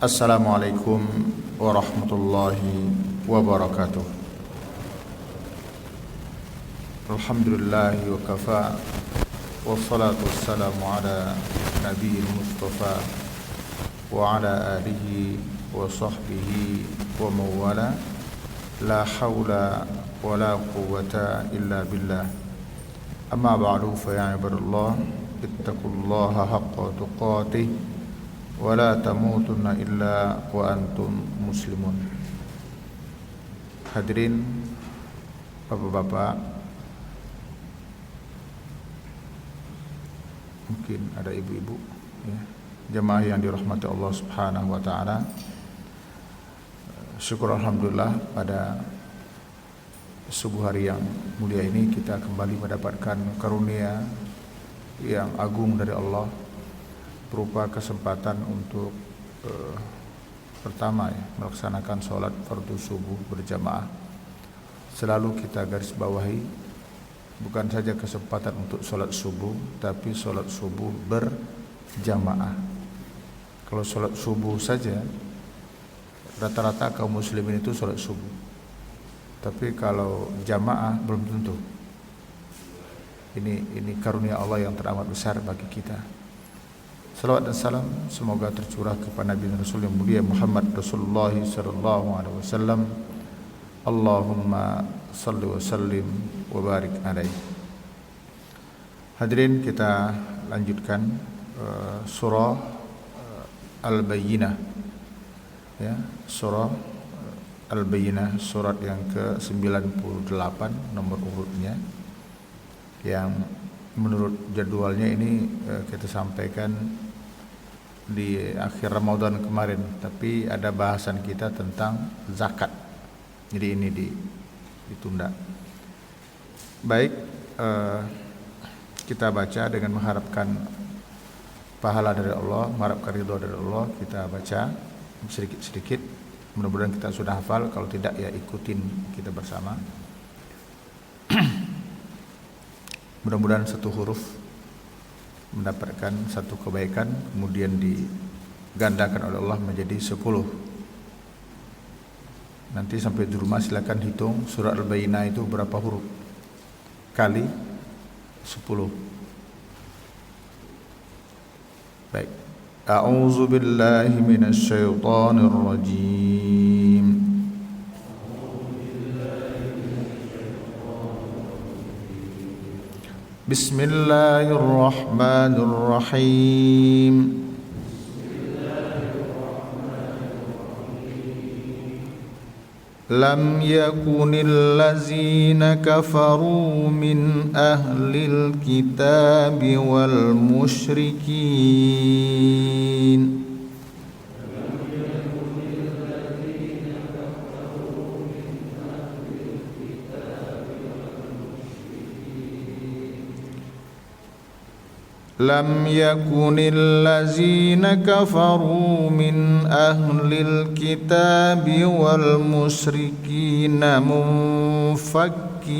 Assalamualaikum warahmatullahi wabarakatuh. Alhamdulillahi wa kafa, wassalatu wassalamu ala nabiyil mustafa wa ala alihi wa sahbihi wa mawala. La hawla wa la quwwata illa billah. Amma ba'du, fa ya ibadallah, ittaqullaha haqqa tuqatih wala tamutunna illa wa antum muslimun. Hadirin bapak-bapak, mungkin ada ibu-ibu ya, jemaah yang dirahmati Allah Subhanahu wa taala. Syukur alhamdulillah pada subuh hari yang mulia ini kita kembali mendapatkan karunia yang agung dari Allah berupa kesempatan untuk pertama melaksanakan sholat fardu subuh berjamaah. Selalu kita garis bawahi, bukan saja kesempatan untuk sholat subuh, tapi sholat subuh berjamaah. Kalau sholat subuh saja, rata-rata kaum muslimin itu sholat subuh, tapi kalau jamaah belum tentu. Ini karunia Allah yang teramat besar bagi kita. Salawat dan salam semoga tercurah kepada Nabi Rasul yang mulia Muhammad Rasulullah sallallahu alaihi wasallam. Allahumma salli wa sallim wa barik alaihi. Hadirin, kita lanjutkan surah Al-Bayyinah ya, surah Al-Bayyinah, surat yang ke-98 nomor urutnya, yang menurut jadwalnya ini kita sampaikan di akhir Ramadan kemarin, tapi ada bahasan kita tentang zakat, jadi ini ditunda. Baik, kita baca dengan mengharapkan pahala dari Allah, mengharapkan ridha dari Allah. Kita baca sedikit-sedikit, mudah-mudahan kita sudah hafal. Kalau tidak ya ikutin kita bersama. Mudah-mudahan satu huruf mendapatkan satu kebaikan, kemudian digandakan oleh Allah menjadi 10. Nanti sampai di rumah silakan hitung surat Al-Bayyinah itu berapa huruf kali 10. Baik. A'udzu billahi minasy syaithanir rajim. Bismillahirrahmanirrahim. Lam yakunil ladzina kafaru min ahlil kitabi wal musyrikin Lam yakunil ladzina kafaru min ahlil kitabi wal musyrikina munfakkin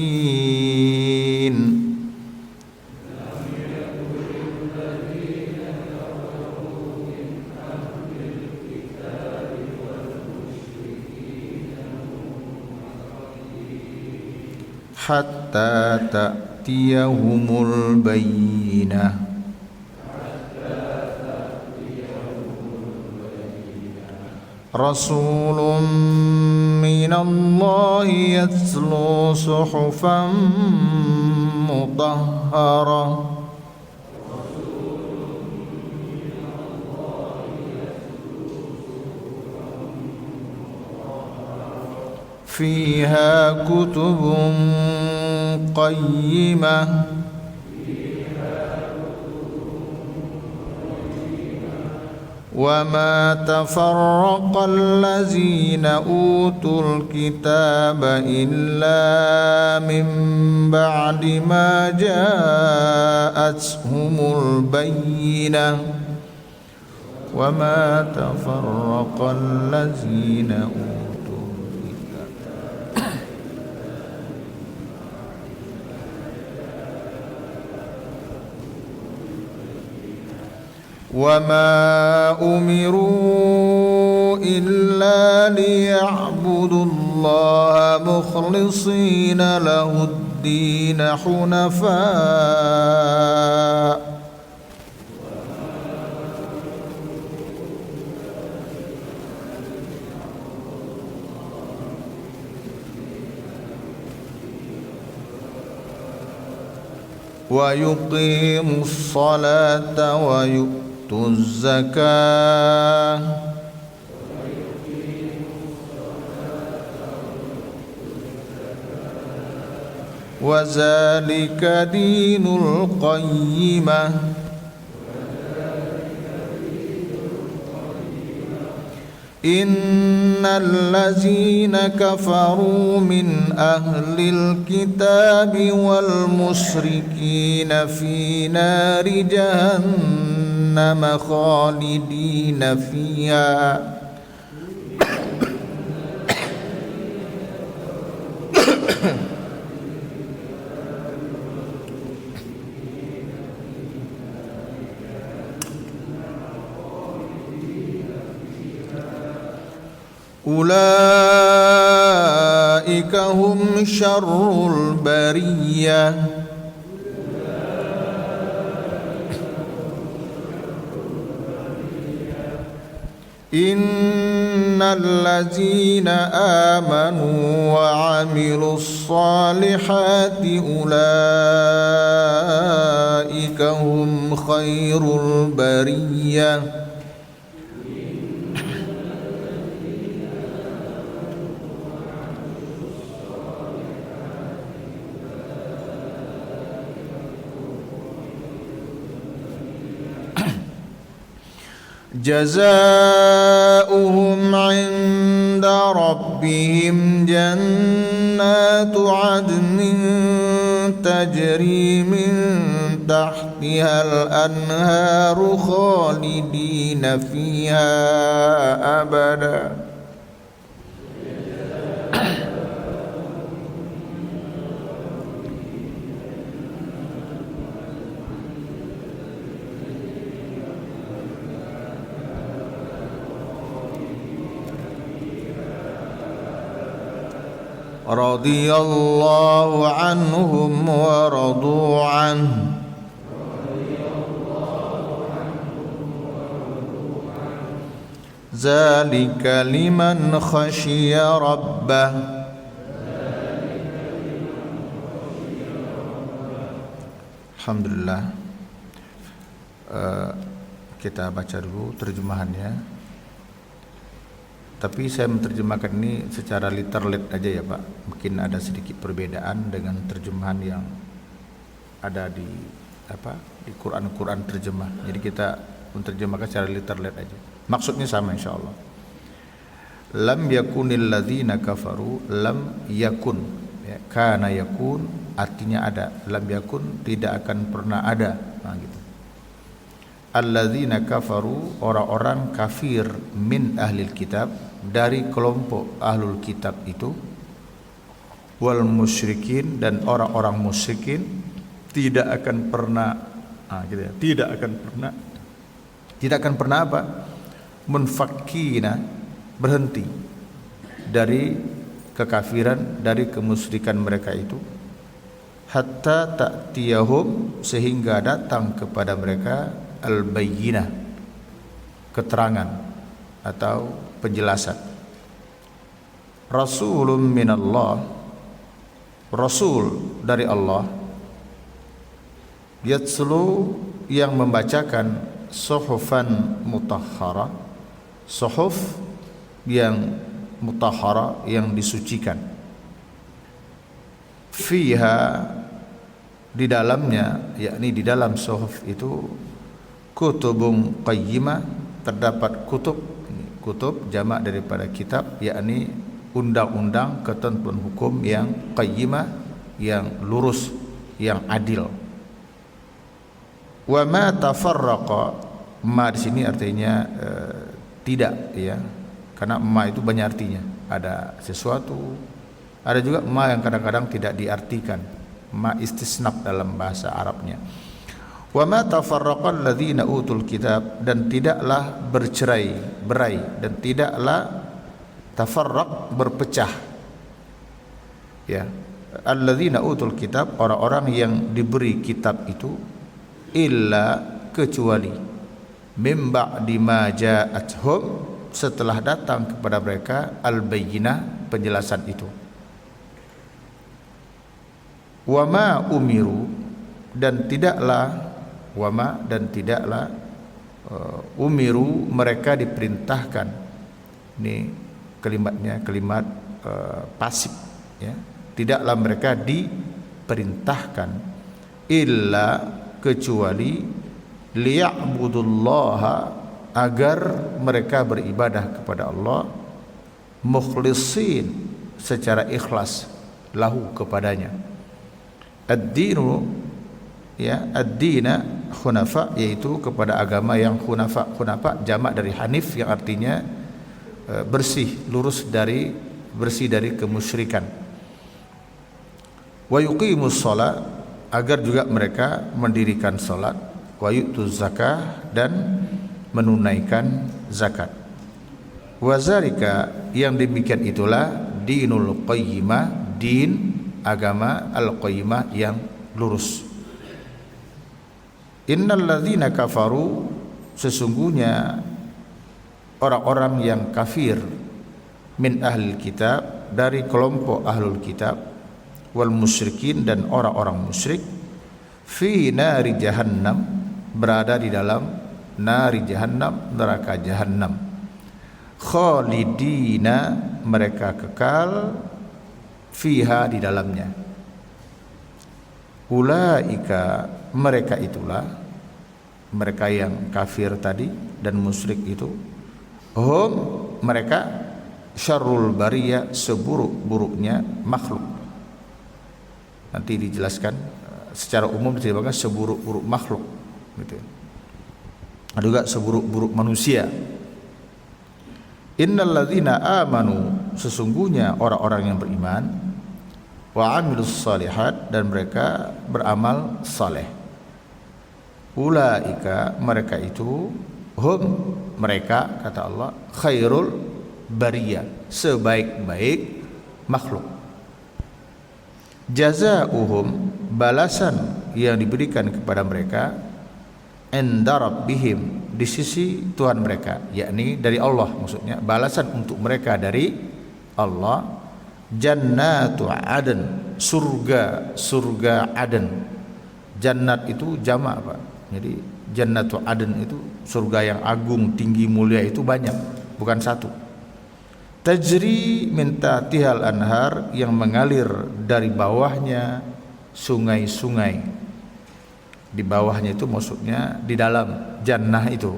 hatta ta'tiyahumul bayyinah. Rasulun minallahi yatlu suhufan mutahharah fiha kutubun qayyimah وَمَا تَفَرَّقَ الَّذِينَ أُوتُوا الْكِتَابَ إِلَّا مِنْ بَعْدِ مَا جَاءَتْهُمُ الْبَيِّنَةُ وَمَا تَفَرَّقَ الَّذِينَ أُوتُوا الْكِتَابَ وَمَا أُمِرُوا إلا ليعبدوا الله مخلصين له الدين حنفاء ويقيموا الصلاة ويؤتوا الزكاة وذلك دين القيمة إن الذين كفروا من أهل الكتاب والمشركين في نار جهنم خالدين فيها أولئك هم شر البرية إن الذين آمنوا وعملوا الصالحات أولئك هم خير البرية جزاؤهم عند ربهم جنات عدن تجري من تحتها الأنهار خالدين فيها أبدا رضي الله عنهم ورضوا عنه ذلك لمن خشي ربه Alhamdulillah. Kita baca dulu terjemahannya. Tapi saya menerjemahkan ini secara literal aja ya Pak. Mungkin ada sedikit perbedaan dengan terjemahan yang ada di Quran terjemah. Jadi kita menerjemahkan secara literal aja. Maksudnya sama insyaallah. Lam yakunil ladzina kafaru, lam yakun ya, kana yakun artinya ada, lam yakun tidak akan pernah ada. Nah gitu. Alladzina kafaru, orang-orang kafir, min ahlil kitab, dari kelompok ahlul kitab itu, wal musyrikin, dan orang-orang musyrikin, tidak akan pernah gitu ya, tidak akan pernah apa? Munfakkina, berhenti dari kekafiran, dari kemusyrikan mereka itu, hatta ta'tiyahum, sehingga datang kepada mereka al-bayyinah, keterangan atau penjelasan. Rasulun minallah, rasul dari Allah, yatslu, yang membacakan suhufan mutahhara, suhuf yang mutahhara, yang disucikan, fiha, di dalamnya, yakni di dalam suhuf itu, kutubun qayyimah, terdapat kutub jamak daripada kitab, yakni undang-undang, ketentuan hukum yang qayyimah, yang lurus, yang adil. Wa ma tafarraqa, ma di sini artinya tidak ya, karena ma itu banyak artinya, ada sesuatu, ada juga ma yang kadang-kadang tidak diartikan, ma istisnaf dalam bahasa Arabnya. Wa ma tafarraqal ladzina utul kitab, dan tidaklah bercerai-berai dan tidaklah tafarraq berpecah, ya, alladzina utul kitab, orang-orang yang diberi kitab itu, illa, kecuali, mim ba'di ma ja'atuhum, setelah datang kepada mereka al-bayyinah, penjelasan itu. Wa ma umiru, dan tidaklah umiru, mereka diperintahkan. Ini kalimatnya kalimat pasif, ya. Tidaklah mereka diperintahkan, illa, kecuali, liya'budullaha, agar mereka beribadah kepada Allah, mukhlisin, secara ikhlas, lahu, kepadanya. Ad-dinu, ya, ad-dina hunafa, yaitu kepada agama yang hunafa. Hunafa jamak dari hanif, yang artinya bersih, lurus bersih dari kemusyrikan. Wa yuqimus shalah, agar juga mereka mendirikan salat. Wa yu'tuz zakah, dan menunaikan zakat. Wa zalika, yang demikian itulah, dinul qayyimah, din, agama al-qayyimah, yang lurus. Innal ladzina kafaru, sesungguhnya orang-orang yang kafir, min ahlil kitab, dari kelompok ahlul kitab, wal musyrikin, dan orang-orang musyrik, fi nari jahannam, berada di dalam nari jahannam, neraka jahannam, khalidina, mereka kekal, fiha, di dalamnya. Ulaika, mereka itulah, mereka yang kafir tadi dan musyrik itu, hum, mereka, syarrul bariyah, seburuk-buruknya makhluk. Nanti dijelaskan secara umum, disebutkan seburuk-buruk makhluk, gitu. Ada juga seburuk-buruk manusia. Innal ladzina amanu, sesungguhnya orang-orang yang beriman, wa amilus shalihat, dan mereka beramal saleh. Ulaika, mereka itu, hum, mereka, kata Allah, khairul bariyah, sebaik-baik makhluk. Jazaa'uhum, balasan yang diberikan kepada mereka, inda rabbihim, di sisi Tuhan mereka, yakni dari Allah, maksudnya balasan untuk mereka dari Allah, jannatu aden, surga aden. Jannat itu jamak, Pak. Jadi jannatu aden itu surga yang agung, tinggi, mulia, itu banyak, bukan satu. Tajri min tahtihal anhar, yang mengalir dari bawahnya sungai-sungai. Di bawahnya itu maksudnya di dalam jannah itu.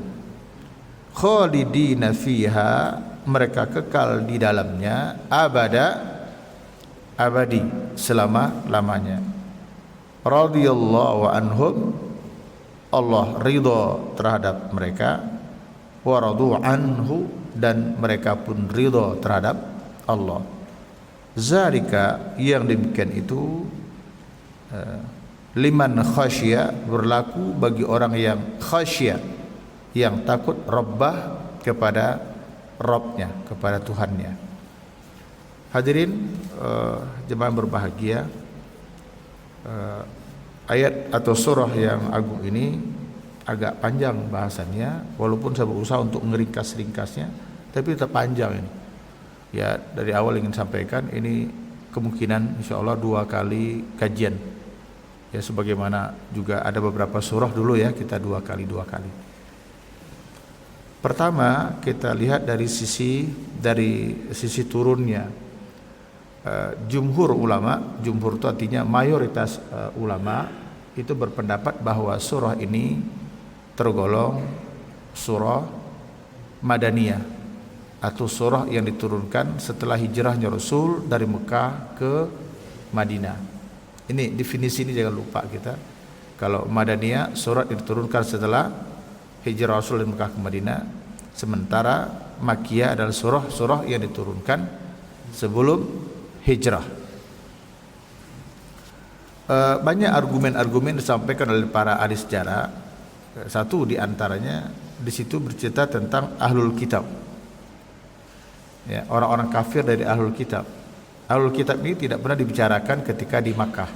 Khalidina fiha, mereka kekal di dalamnya, abadi, selama-lamanya. Radhiyallahu anhum, Allah ridha terhadap mereka, wa radu anhu, dan mereka pun ridha terhadap Allah. Zalika, yang demikian itu, liman khasyia, berlaku bagi orang yang khasyia, yang takut, rabbah, kepada Rabbnya, kepada Tuhannya. Hadirin jemaah berbahagia, ayat atau surah yang agung ini agak panjang bahasannya, walaupun saya berusaha untuk meringkas-ringkasnya, tapi tetap panjang ini. Ya, dari awal ingin sampaikan, ini kemungkinan insyaallah 2 kali kajian. Ya, sebagaimana juga ada beberapa surah dulu ya, kita 2 kali. Pertama, kita lihat dari sisi turunnya. Jumhur ulama, jumhur itu artinya mayoritas ulama, itu berpendapat bahwa surah ini tergolong surah Madaniyah, atau surah yang diturunkan setelah hijrahnya Rasul dari Mekah ke Madinah. Ini definisi ini jangan lupa kita. Kalau Madaniyah, surat yang diturunkan setelah hijrah Rasul dari Mekah ke Madinah. Sementara Makkiyah adalah surah yang diturunkan sebelum hijrah. banyak argumen-argumen disampaikan oleh para ahli sejarah. Satu di antaranya di situ bercerita tentang ahlul kitab. Ya, orang-orang kafir dari ahlul kitab. Ahlul kitab ini tidak pernah dibicarakan ketika di Makkah,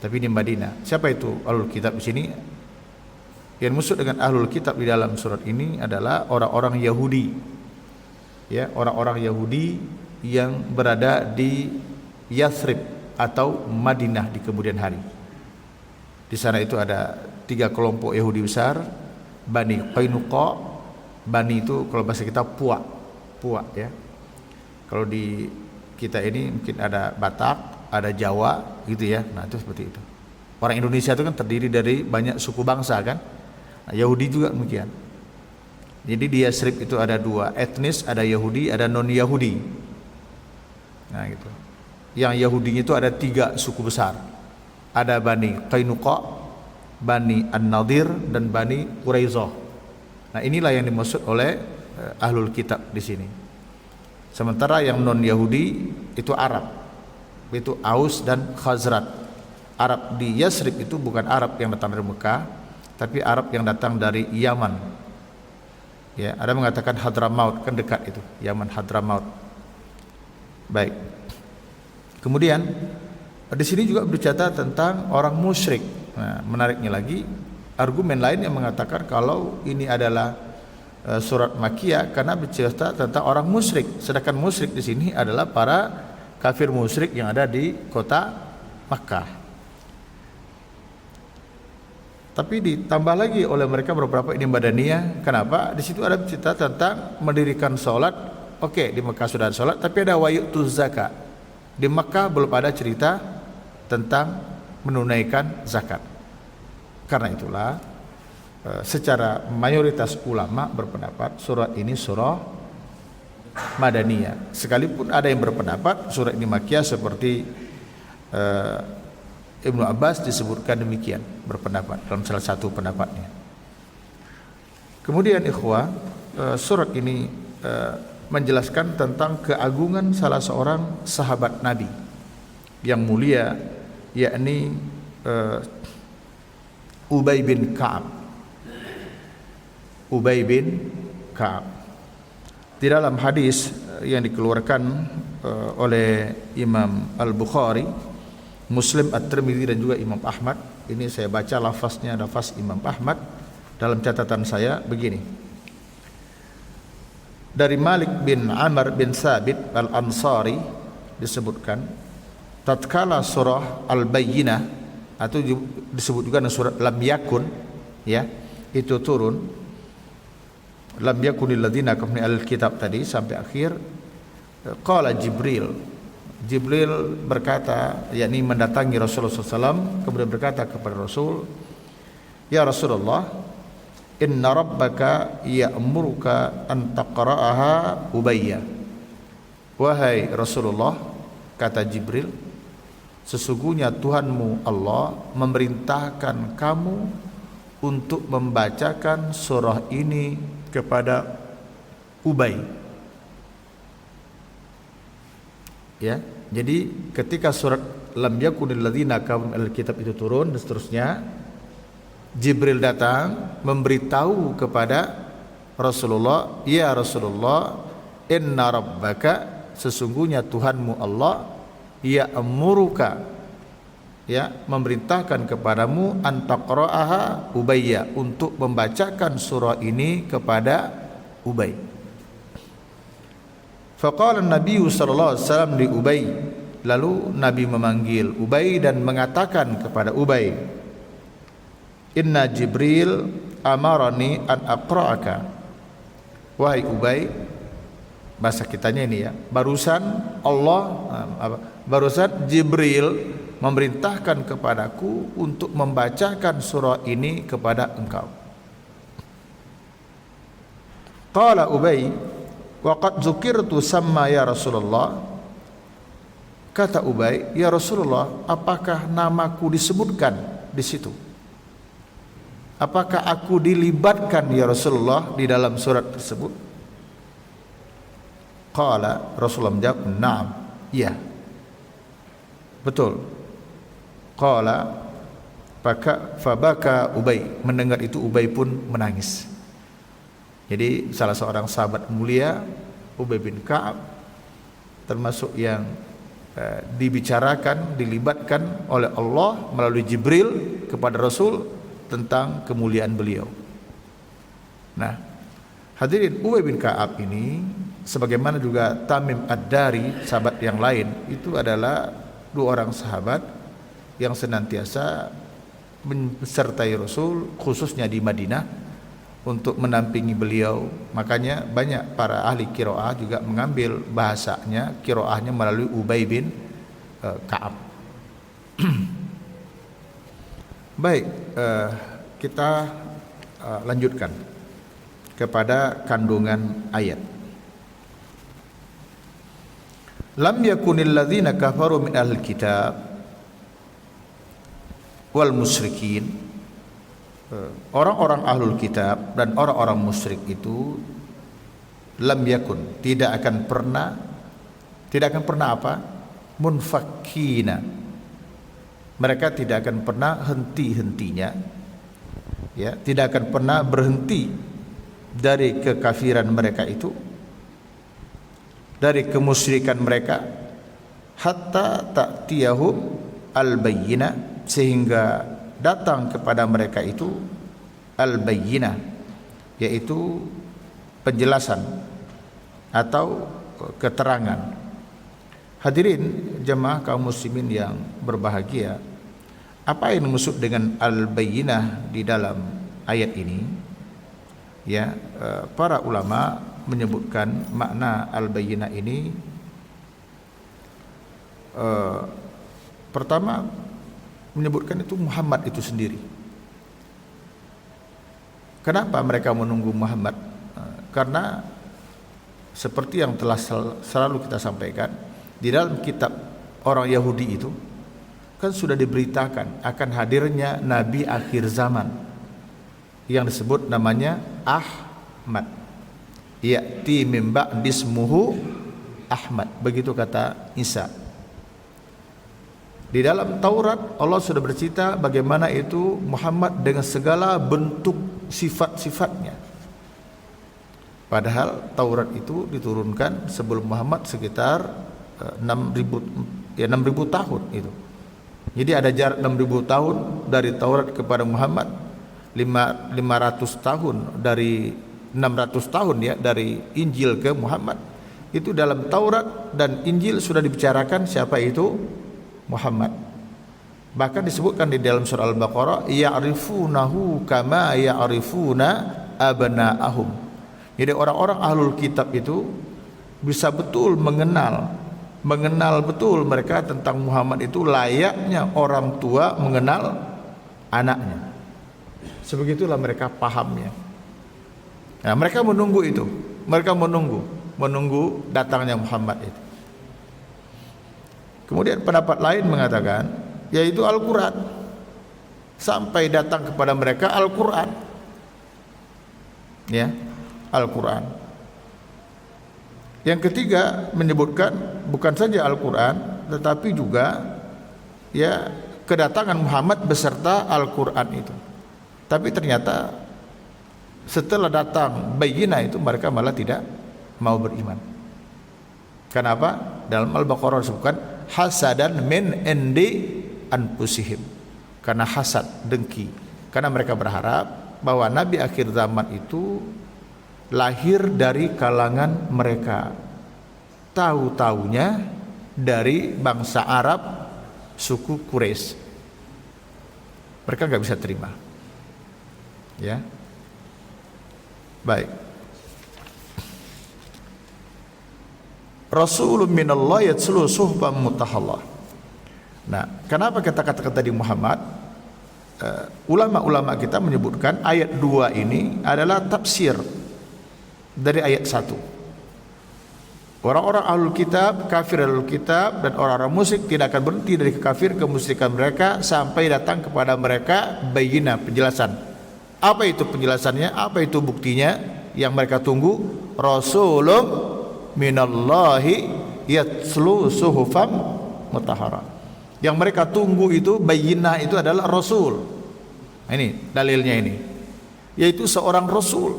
tapi di Madinah. Siapa itu ahlul kitab di sini? Yang maksud dengan ahlul kitab di dalam surat ini adalah orang-orang Yahudi. Ya, orang-orang Yahudi yang berada di Yathrib atau Madinah di kemudian hari. Di sana itu ada 3 kelompok Yahudi besar, Bani Qainuqa. Bani itu kalau bahasa kita Puak ya. Kalau di kita ini mungkin ada Batak, ada Jawa gitu ya. Nah, itu seperti itu. Orang Indonesia itu kan terdiri dari banyak suku bangsa kan. Nah, Yahudi juga demikian. Jadi di Yathrib itu ada 2 etnis, ada Yahudi, ada non-Yahudi. Nah, gitu. Yang Yahudi itu ada 3 suku besar. Ada Bani Qainuqa, Bani An-Nadir, dan Bani Quraizah. Nah, inilah yang dimaksud oleh ahlul kitab di sini. Sementara yang non-Yahudi itu Arab, itu Aus dan Khazraj. Arab di Yathrib itu bukan Arab yang datang dari Mekah, tapi Arab yang datang dari Yaman. Ya, ada mengatakan Hadramaut, kan dekat itu, Yaman Hadramaut. Baik. Kemudian di sini juga bercerita tentang orang musyrik. Nah, menariknya lagi, argumen lain yang mengatakan kalau ini adalah surat Makkiyah karena bercerita tentang orang musyrik. Sedangkan musyrik di sini adalah para kafir musyrik yang ada di kota Makkah. Tapi ditambah lagi oleh mereka beberapa ini Madaniyah. Kenapa? Di situ ada cerita tentang mendirikan sholat. Oke, di Makkah sudah ada sholat, tapi ada wayu'tuz zakat. Di Makkah belum ada cerita tentang menunaikan zakat. Karena itulah secara mayoritas ulama berpendapat surat ini surah Madaniyah. Sekalipun ada yang berpendapat surat ini Makkiyah seperti Ibnu Abbas disebutkan demikian, berpendapat dalam salah satu pendapatnya. Kemudian ikhwah, surat ini menjelaskan tentang keagungan salah seorang sahabat Nabi yang mulia, yakni Ubay bin Ka'ab. Ubay bin Ka'ab. Di dalam hadis yang dikeluarkan oleh Imam Al-Bukhari, Muslim, At-Tirmidzi dan juga Imam Ahmad. Ini saya baca lafaznya, lafaz Imam Ahmad dalam catatan saya begini. Dari Malik bin Amr bin Sabit Al-Ansari disebutkan, tatkala surah Al-Bayyinah atau disebut juga surat Lam Yakun ya, itu turun, Lam yakunil ladzina kafaru al-kitab tadi sampai akhir, qala Jibril berkata, yakni mendatangi Rasulullah SAW, kemudian berkata kepada Rasul, ya Rasulullah, inna rabbaka ya'muruka an taqra'aha Ubayya. Wahai Rasulullah, kata Jibril, sesungguhnya Tuhanmu Allah memerintahkan kamu untuk membacakan surah ini kepada Ubay. Ya, jadi ketika surat Lam yakunil ladzina kafaru al-kitab itu turun dan seterusnya, Jibril datang memberitahu kepada Rasulullah, ya Rasulullah, inna rabbaka, sesungguhnya Tuhanmu Allah, ya'muruka, ya, memerintahkan kepadamu antaqra'aha Ubayya, untuk membacakan surah ini kepada Ubay. Faqala Nabi sallallahu alaihi wasallam li Ubay, lalu Nabi memanggil Ubay dan mengatakan kepada Ubay, inna Jibril amarani an aqra'aka. Wahai Ubay, bahasa kitanya ini ya, barusan Jibril memerintahkan kepadaku untuk membacakan surah ini kepada engkau. Qala Ubay, wa qad dzukirtu samma ya Rasulullah. Kata Ubay, ya Rasulullah, apakah namaku disebutkan di situ? Apakah aku dilibatkan ya Rasulullah di dalam surat tersebut? Qala, Rasulullah menjawab, na'am, iya, betul. Qala fabaka Ubay. Mendengar itu Ubay pun menangis. Jadi salah seorang sahabat mulia, Ubay bin Ka'ab, termasuk yang dibicarakan, dilibatkan oleh Allah melalui Jibril kepada Rasul tentang kemuliaan beliau. Nah, hadirin, Ubay bin Ka'ab ini sebagaimana juga Tamim Ad-Dari, sahabat yang lain, itu adalah dua orang sahabat yang senantiasa mensertai Rasul, khususnya di Madinah, untuk menampingi beliau. Makanya banyak para ahli qiraah juga mengambil bahasanya, qiraahnya melalui Ubay bin Ka'ab. Baik, kita lanjutkan kepada kandungan ayat. Lam yakunil ladzina kafaru min ahlil kitab wal musyrikin. Orang-orang ahlul kitab dan orang-orang musyrik itu lam yakun, tidak akan pernah apa? Munfakkina. Mereka tidak akan pernah henti-hentinya, ya, tidak akan pernah berhenti dari kekafiran mereka itu, dari kemusyrikan mereka, hatta ta'tiyahum al-bayyinah, sehingga datang kepada mereka itu al-bayyinah, yaitu penjelasan atau keterangan. Hadirin jemaah kaum muslimin yang berbahagia, apa yang dimaksud dengan al-bayyinah di dalam ayat ini? Ya, para ulama menyebutkan makna al-bayyinah ini, pertama menyebutkan itu Muhammad itu sendiri. Kenapa mereka menunggu Muhammad? Karena seperti yang telah selalu kita sampaikan, di dalam kitab orang Yahudi itu kan sudah diberitakan akan hadirnya Nabi akhir zaman yang disebut namanya Ahmad. Ya'ti min ba'di ismuhu Ahmad, begitu kata Isa. Di dalam Taurat Allah sudah bercerita bagaimana itu Muhammad dengan segala bentuk sifat-sifatnya. Padahal Taurat itu diturunkan sebelum Muhammad sekitar 6.000 tahun itu. Jadi ada jarak 6.000 tahun dari Taurat kepada Muhammad, 500 tahun dari 600 tahun ya dari Injil ke Muhammad. Itu dalam Taurat dan Injil sudah dibicarakan siapa itu Muhammad. Bahkan disebutkan di dalam surah Al-Baqarah, ya'rifunahu kama ya'rifuna abna'ahum. Jadi orang-orang ahlul kitab itu bisa betul mengenal betul mereka tentang Muhammad itu layaknya orang tua mengenal anaknya. Sebegitulah mereka pahamnya. Nah, mereka menunggu itu. Mereka menunggu datangnya Muhammad itu. Kemudian pendapat lain mengatakan yaitu Al-Quran, sampai datang kepada mereka Al-Quran, ya, Al-Quran. Yang ketiga menyebutkan bukan saja Al-Quran tetapi juga ya kedatangan Muhammad beserta Al-Quran itu. Tapi ternyata setelah datang bayyinah itu mereka malah tidak mau beriman. Kenapa? Dalam Al-Baqarah disebutkan hasadan min indi anfusihim, karena hasad, dengki, karena mereka berharap bahwa Nabi akhir zaman itu lahir dari kalangan mereka, tahu-taunya dari bangsa Arab, suku Quraisy. Mereka nggak bisa terima, ya. Baik. Rasulun minallah yatslu suhbam mutahallah. Nah, kenapa kita katakan tadi Muhammad? Ulama-ulama kita menyebutkan ayat 2 ini adalah tafsir dari ayat 1. Orang-orang ahlul kitab, kafir ahlul kitab dan orang-orang musyrik tidak akan berhenti dari kekafir kemusyrikan mereka sampai datang kepada mereka bayyinah, penjelasan. Apa itu penjelasannya? Apa itu buktinya yang mereka tunggu? Rasulun minallahi yatslu suhufam mutahhara. Yang mereka tunggu itu bayyinah itu adalah Rasul. Ini dalilnya ini, yaitu seorang Rasul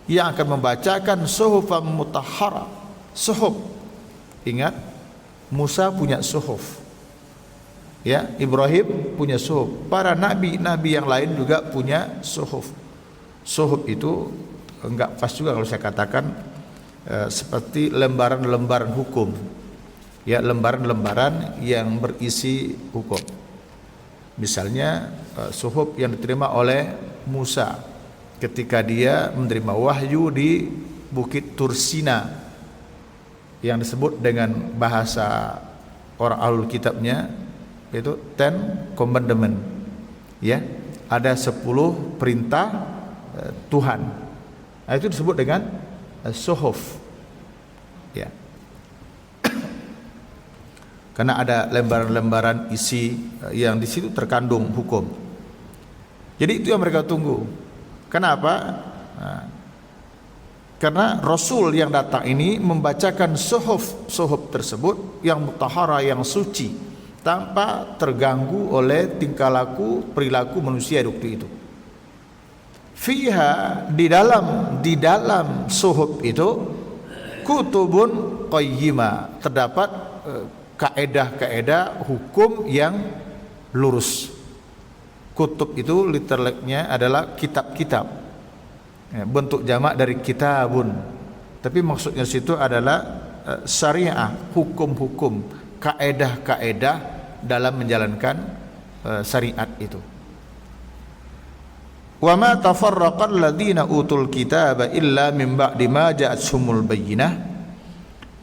yang akan membacakan suhufan mutahhara. Suhuf, ingat Musa punya suhuf, ya, Ibrahim punya suhuf, para nabi-nabi yang lain juga punya suhuf. Suhuf itu enggak pas juga kalau saya katakan seperti lembaran-lembaran hukum, ya, lembaran-lembaran yang berisi hukum. Misalnya suhuf yang diterima oleh Musa ketika dia menerima wahyu di Bukit Tursina, yang disebut dengan bahasa orang ahlul kitabnya itu Ten Commandment, ya, ada 10 perintah Tuhan. Nah, itu disebut dengan suhuf, ya, karena ada lembaran-lembaran isi yang di situ terkandung hukum. Jadi itu yang mereka tunggu. Kenapa? Nah, karena Rasul yang datang ini membacakan suhuf tersebut yang mutahhara, yang suci, tanpa terganggu oleh tingkah laku perilaku manusia waktu itu. Fiha, di dalam suhuf itu, kutubun qayyimah, terdapat kaedah-kaedah hukum yang lurus. Kutub itu literalnya adalah kitab-kitab, ya, bentuk jamak dari kitabun, tapi maksudnya situ adalah syariah, hukum-hukum, kaedah-kaedah dalam menjalankan syariat itu. Wa ma tafarraqal ladzina utul kitaba illa min ba'di ma ja'atuhumul bayyinah.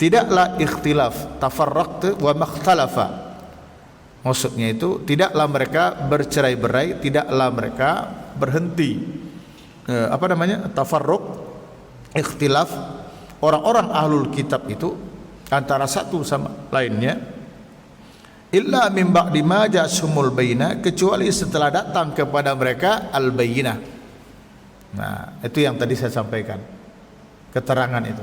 Tidaklah ikhtilaf, tafarraq wa makhtalafa, maksudnya itu tidaklah mereka bercerai-berai, tidaklah mereka berhenti tafarruq, ikhtilaf orang-orang ahlul kitab itu antara satu sama lainnya, illa min ba'di ma ja'atuhumul bayyinah, kecuali setelah datang kepada mereka al-bayyinah. Nah, itu yang tadi saya sampaikan, keterangan itu.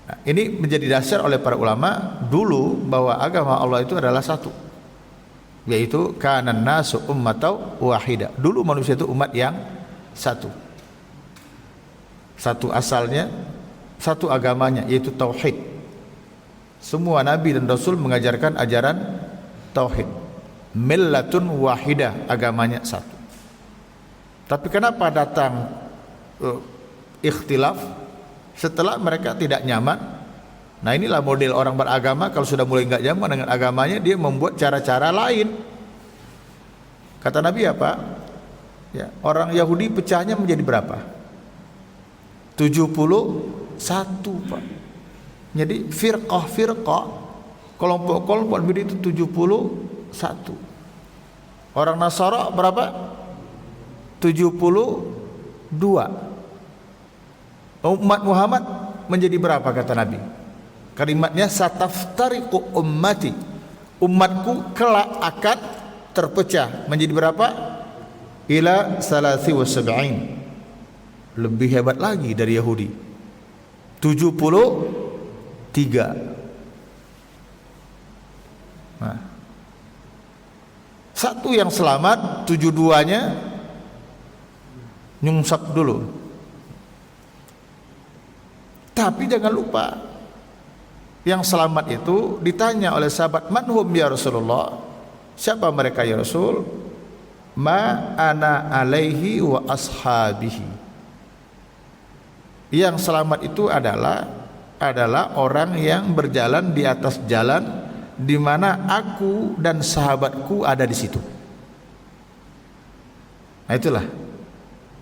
Nah, ini menjadi dasar oleh para ulama dulu bahwa agama Allah itu adalah satu, yaitu kanan nasu ummatau wahida. Dulu manusia itu umat yang satu, satu asalnya, satu agamanya, yaitu tauhid. Semua nabi dan rasul mengajarkan ajaran tauhid, millatun wahidah, agamanya satu. Tapi kenapa datang ikhtilaf setelah mereka tidak nyaman? Nah, inilah model orang beragama, kalau sudah mulai enggak nyaman dengan agamanya, dia membuat cara-cara lain. Kata Nabi apa? Ya, orang Yahudi pecahnya menjadi berapa? 71, Pak. Jadi firqah, kelompok-kelompok itu 71. Orang Nasara berapa? 72. Umat Muhammad menjadi berapa kata Nabi? Kalimatnya sataftariqu ummati, umatku kelak akan terpecah menjadi berapa? Ila salasi wa sab'in, lebih hebat lagi dari Yahudi, 73. Nah, satu yang selamat, 72-nya nyungsap dulu. Tapi jangan lupa, yang selamat itu ditanya oleh sahabat, manhum ya Rasulullah, siapa mereka ya Rasul? Ma ana alaihi wa ashabihi. Yang selamat itu adalah orang yang berjalan di atas jalan di mana aku dan sahabatku ada di situ. Nah, itulah.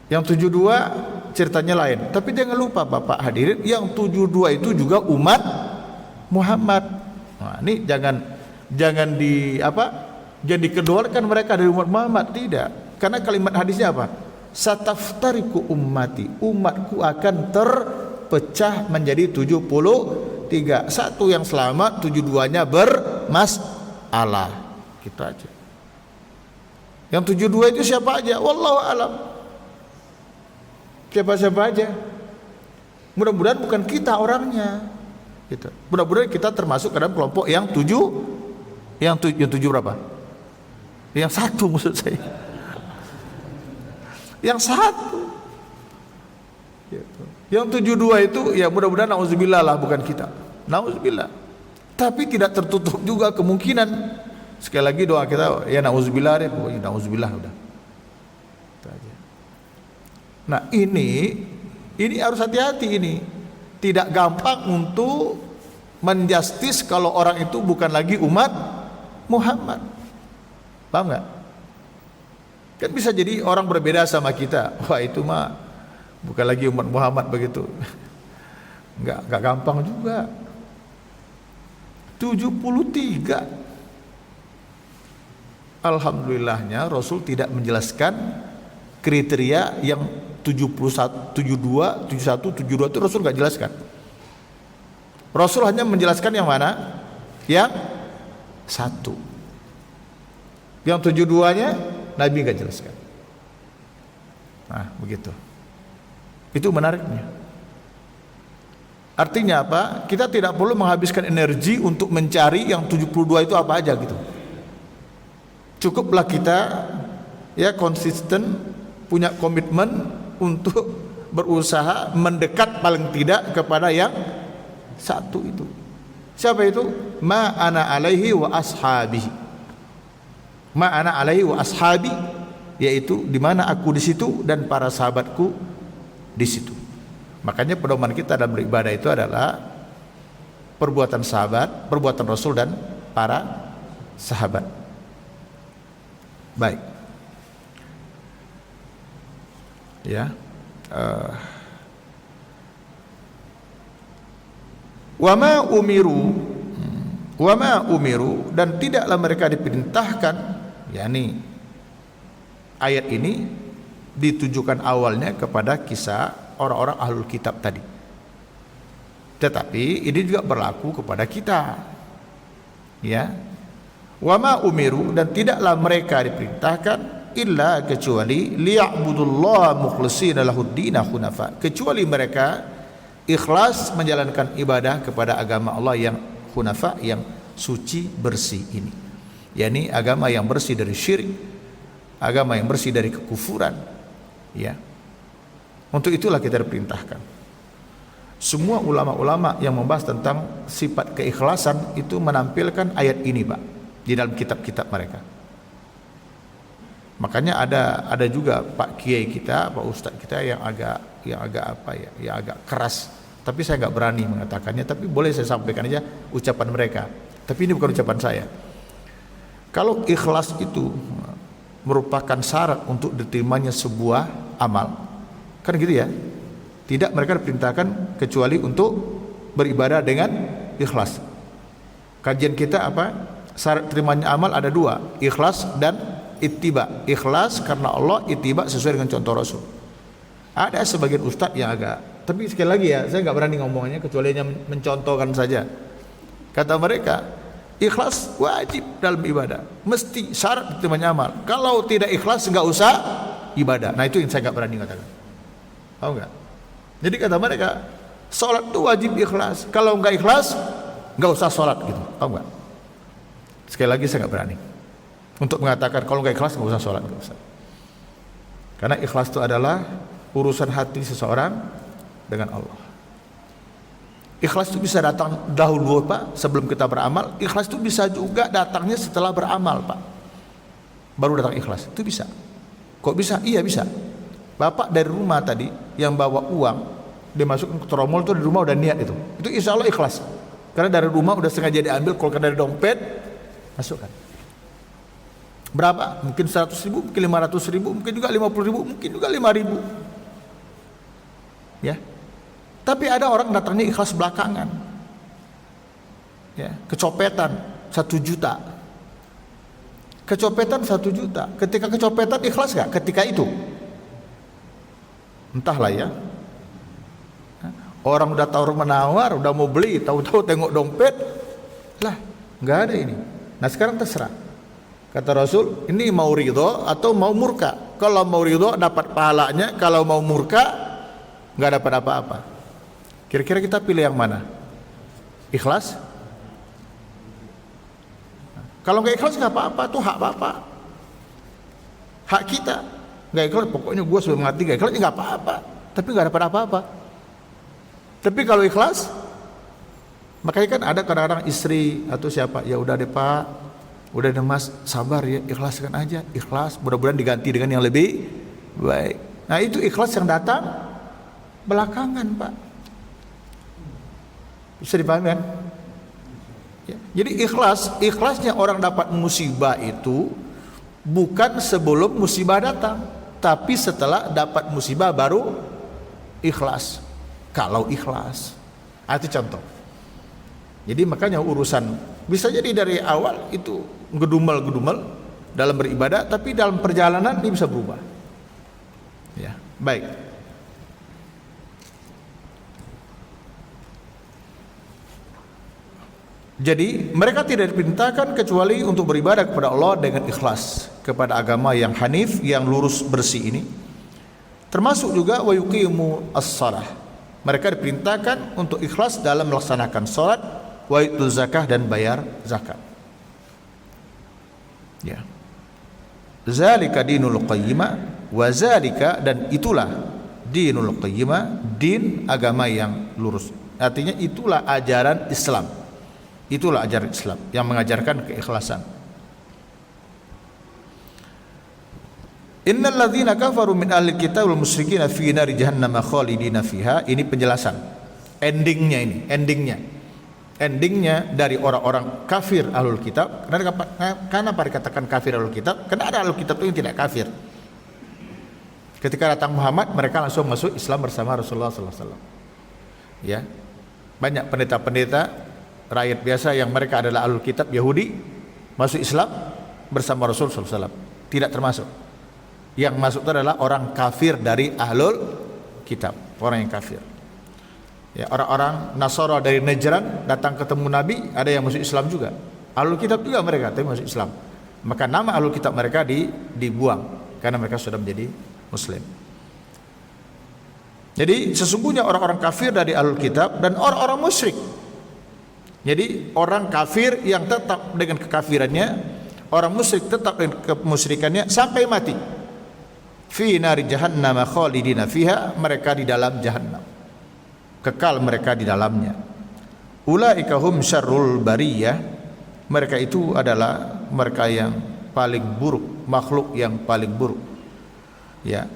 Yang 72 ceritanya lain. Tapi jangan lupa Bapak hadirin, yang 72 itu juga umat Muhammad. Nah, ini jangan dikeluarkan mereka dari umat Muhammad, tidak. Karena kalimat hadisnya apa? Sataftariku ummati, umatku akan terpecah menjadi 73. Satu yang selamat, 72-nya bermasalah. Gitu aja. Yang 72 itu siapa aja? Wallahu alam. Siapa-siapa aja. Mudah-mudahan bukan kita orangnya. Gitu. Mudah-mudahan kita termasuk ke dalam kelompok yang 72. Yang tujuh berapa? Yang satu maksud saya. Yang satu. Yang 72 itu ya mudah-mudahan nauzubillah lah, bukan kita. Nauzubillah. Tapi tidak tertutup juga kemungkinan. Sekali lagi doa kita ya nauzubillah deh, pokoknya nauzubillah udah. Nah, ini harus hati-hati ini. Tidak gampang untuk menjustis kalau orang itu bukan lagi umat Muhammad. Paham enggak? Kan bisa jadi orang berbeda sama kita. Wah, itu mah bukan lagi umat Muhammad begitu. Enggak gampang juga. 73. Alhamdulillahnya Rasul tidak menjelaskan kriteria yang 71, 72, 71, 72 itu Rasul enggak jelaskan. Rasul hanya menjelaskan yang mana? Yang satu. Yang 72-nya Nabi enggak jelaskan. Nah, begitu. Itu menariknya. Artinya apa? Kita tidak perlu menghabiskan energi untuk mencari yang 72 itu apa aja gitu. Cukuplah kita ya konsisten, punya komitmen untuk berusaha mendekat paling tidak kepada yang satu itu. Siapa itu? Ma ana alaihi wa ashabi. Ma ana alaihi wa ashabi, yaitu di mana aku di situ dan para sahabatku di situ. Makanya pedoman kita dalam beribadah itu adalah perbuatan sahabat, perbuatan Rasul dan para sahabat. Baik. Ya. Wa ma umiru dan tidaklah mereka diperintahkan, yakni ayat ini ditujukan awalnya kepada kisah orang-orang ahlul kitab tadi. Tetapi ini juga berlaku kepada kita. Ya. Wa ma umiru dan tidaklah mereka diperintahkan illa kecuali liya'budullaha mukhlishina lahuddin hunafa, kecuali mereka ikhlas menjalankan ibadah kepada agama Allah yang hunafa, yang suci bersih ini. yakni agama yang bersih dari syirik, agama yang bersih dari kekufuran. Ya. Untuk itulah kita diperintahkan. Semua ulama-ulama yang membahas tentang sifat keikhlasan itu menampilkan ayat ini, Pak, di dalam kitab-kitab mereka. Makanya ada juga Pak Kiai kita, Pak Ustadz kita yang agak apa ya, yang agak keras. Tapi saya nggak berani mengatakannya. Tapi boleh saya sampaikan aja ucapan mereka. Tapi ini bukan ucapan saya. Kalau ikhlas itu merupakan syarat untuk diterimanya sebuah amal, kan gitu ya. Tidak, mereka diperintahkan kecuali untuk beribadah dengan ikhlas. Kajian kita apa? Syarat terimanya amal ada dua, ikhlas dan ittiba. Ikhlas karena Allah, ittiba sesuai dengan contoh Rasul. Ada sebagian ustadz yang agak, tapi sekali lagi ya, saya nggak berani ngomongnya kecuali hanya mencontohkan saja. Kata mereka, ikhlas wajib dalam ibadah, mesti syarat diterimanya amal. Kalau tidak ikhlas nggak usah ibadah. Nah, itu yang saya nggak berani katakan. Tahu nggak? Jadi kata mereka, sholat itu wajib ikhlas. Kalau nggak ikhlas, nggak usah sholat gitu. Tahu nggak? Sekali lagi saya nggak berani untuk mengatakan kalau nggak ikhlas nggak usah sholat, nggak usah. Karena ikhlas itu adalah urusan hati seseorang dengan Allah. Ikhlas itu bisa datang dahulu, Pak, sebelum kita beramal. Ikhlas itu bisa juga datangnya setelah beramal, Pak. Baru datang ikhlas. Itu bisa. Kok bisa? Iya bisa. Bapak dari rumah tadi yang bawa uang, dia masuk ke tromol tuh, di rumah udah niat itu. Itu insya Allah ikhlas. Karena dari rumah udah sengaja diambil, kalau dari dompet masukkan. Berapa? Mungkin 100.000, mungkin 500.000, mungkin juga 50.000, mungkin juga 5.000. Ya. Tapi ada orang datangnya ikhlas belakangan. Ya, kecopetan 1 juta. Kecopetan 1 juta. Ketika kecopetan ikhlas gak? Ketika itu? Entahlah ya. Orang udah tawar menawar, udah mau beli, tahu-tahu tengok dompet, lah nggak ada ini. Nah sekarang terserah. Kata Rasul, ini mau ridho atau mau murka. Kalau mau ridho dapat pahalanya, kalau mau murka nggak dapat apa-apa. Kira-kira kita pilih yang mana? Ikhlas? Kalau nggak ikhlas nggak apa-apa, tuh hak bapak, hak kita. Nggak ikhlas, pokoknya gue sudah mati nggak ikhlas, nggak apa-apa. Tapi nggak dapat apa-apa. Tapi kalau ikhlas, makanya kan ada kadang-kadang istri atau siapa, ya udah deh pak, udah deh mas, sabar ya, ikhlaskan aja, ikhlas. Mudah-mudahan diganti dengan yang lebih baik. Nah itu ikhlas yang datang belakangan pak. Bisa dipahami kan? Ya. Jadi ikhlasnya orang dapat musibah itu bukan sebelum musibah datang, tapi setelah dapat musibah baru ikhlas. Kalau ikhlas, itu contoh. Jadi makanya urusan bisa jadi dari awal itu gedumel dalam beribadah, tapi dalam perjalanan dia bisa berubah. Ya, baik. Jadi mereka tidak diperintahkan kecuali untuk beribadah kepada Allah dengan ikhlas, kepada agama yang hanif, yang lurus bersih ini. Termasuk juga wa yuqimu as-shalah. Mereka diperintahkan untuk ikhlas dalam melaksanakan salat, wa itu zakah dan bayar zakat. Ya. Zalika dinul qayyimah wa zalika, dan itulah dinul qayyimah, din agama yang lurus. Artinya itulah ajaran Islam. Itulah ajaran Islam yang mengajarkan keikhlasan. Innal ladzina kafaru min ahli kitab wal musyrikin fi nari jahannam khalidina fiha. Ini penjelasan endingnya, ini endingnya dari orang-orang kafir ahlul kitab. Karena apa dikatakan kafir ahlul kitab? Karena ada ahlul kitab itu yang tidak kafir. Ketika datang Muhammad, mereka langsung masuk Islam bersama Rasulullah SAW. Ya, banyak pendeta-pendeta rakyat biasa yang mereka adalah ahlul kitab Yahudi masuk Islam bersama Rasul SAW. Tidak termasuk. Yang masuk itu adalah orang kafir dari ahlul kitab, orang yang kafir. Ya, orang-orang Nasara dari Najran datang ketemu Nabi, ada yang masuk Islam juga. Ahlul kitab juga mereka, tapi masuk Islam. Maka nama ahlul kitab mereka dibuang karena mereka sudah menjadi Muslim. Jadi sesungguhnya orang-orang kafir dari ahlul kitab dan orang-orang musyrik. Jadi orang kafir yang tetap dengan kekafirannya, orang musyrik tetap dengan kemusyrikannya sampai mati. Fi nari jahannam khalidina fiha, mereka di dalam jahannam, kekal mereka di dalamnya. Ulaika hum syarrul bariyah, mereka itu adalah mereka yang paling buruk, makhluk yang paling buruk. Ya,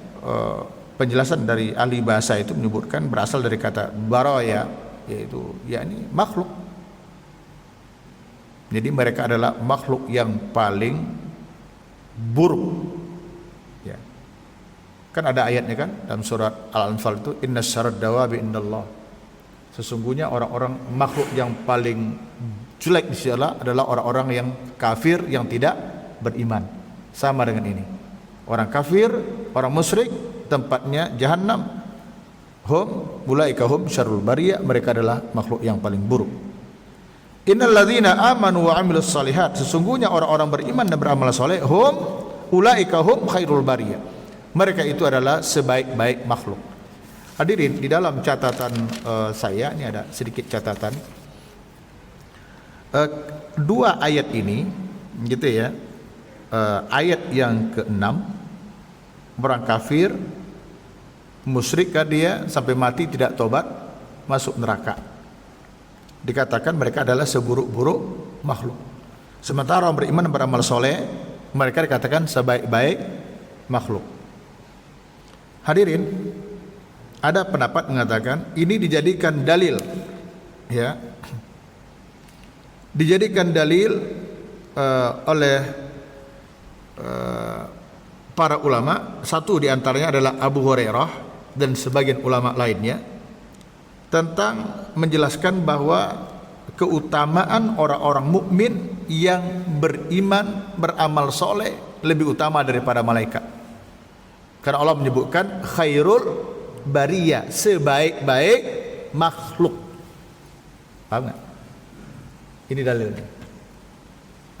penjelasan dari ahli bahasa itu menyebutkan berasal dari kata baraya, yaitu yakni makhluk. Jadi mereka adalah makhluk yang paling buruk. Ya. Kan ada ayatnya kan dalam surat Al-Anfal itu, inna syarrad dawabi indallah. Sesungguhnya orang-orang makhluk yang paling jelek di sisi Allah adalah orang-orang yang kafir yang tidak beriman. Sama dengan ini. Orang kafir, orang musyrik tempatnya jahannam. Hum ulaika hum syarrul bariyah, mereka adalah makhluk yang paling buruk. Innal ladzina amanu wa 'amilus shalihat, sesungguhnya orang-orang beriman dan beramal saleh, hum ulaika hum khairul bariyah, mereka itu adalah sebaik-baik makhluk. Hadirin, di dalam catatan saya ini ada sedikit catatan. Dua ayat ini gitu ya. Ayat yang ke-6, orang kafir musyrik kan dia sampai mati tidak tobat masuk neraka. Dikatakan mereka adalah seburuk-buruk makhluk. Sementara orang beriman dan beramal soleh, mereka dikatakan sebaik-baik makhluk. Hadirin, ada pendapat mengatakan ini dijadikan dalil, ya, dijadikan dalil oleh para ulama. Satu diantaranya adalah Abu Hurairah dan sebagian ulama lainnya, tentang menjelaskan bahwa keutamaan orang-orang mukmin yang beriman beramal soleh lebih utama daripada malaikat. Karena Allah menyebutkan khairul bariyah, sebaik-baik makhluk. Paham nggak? Ini dalilnya.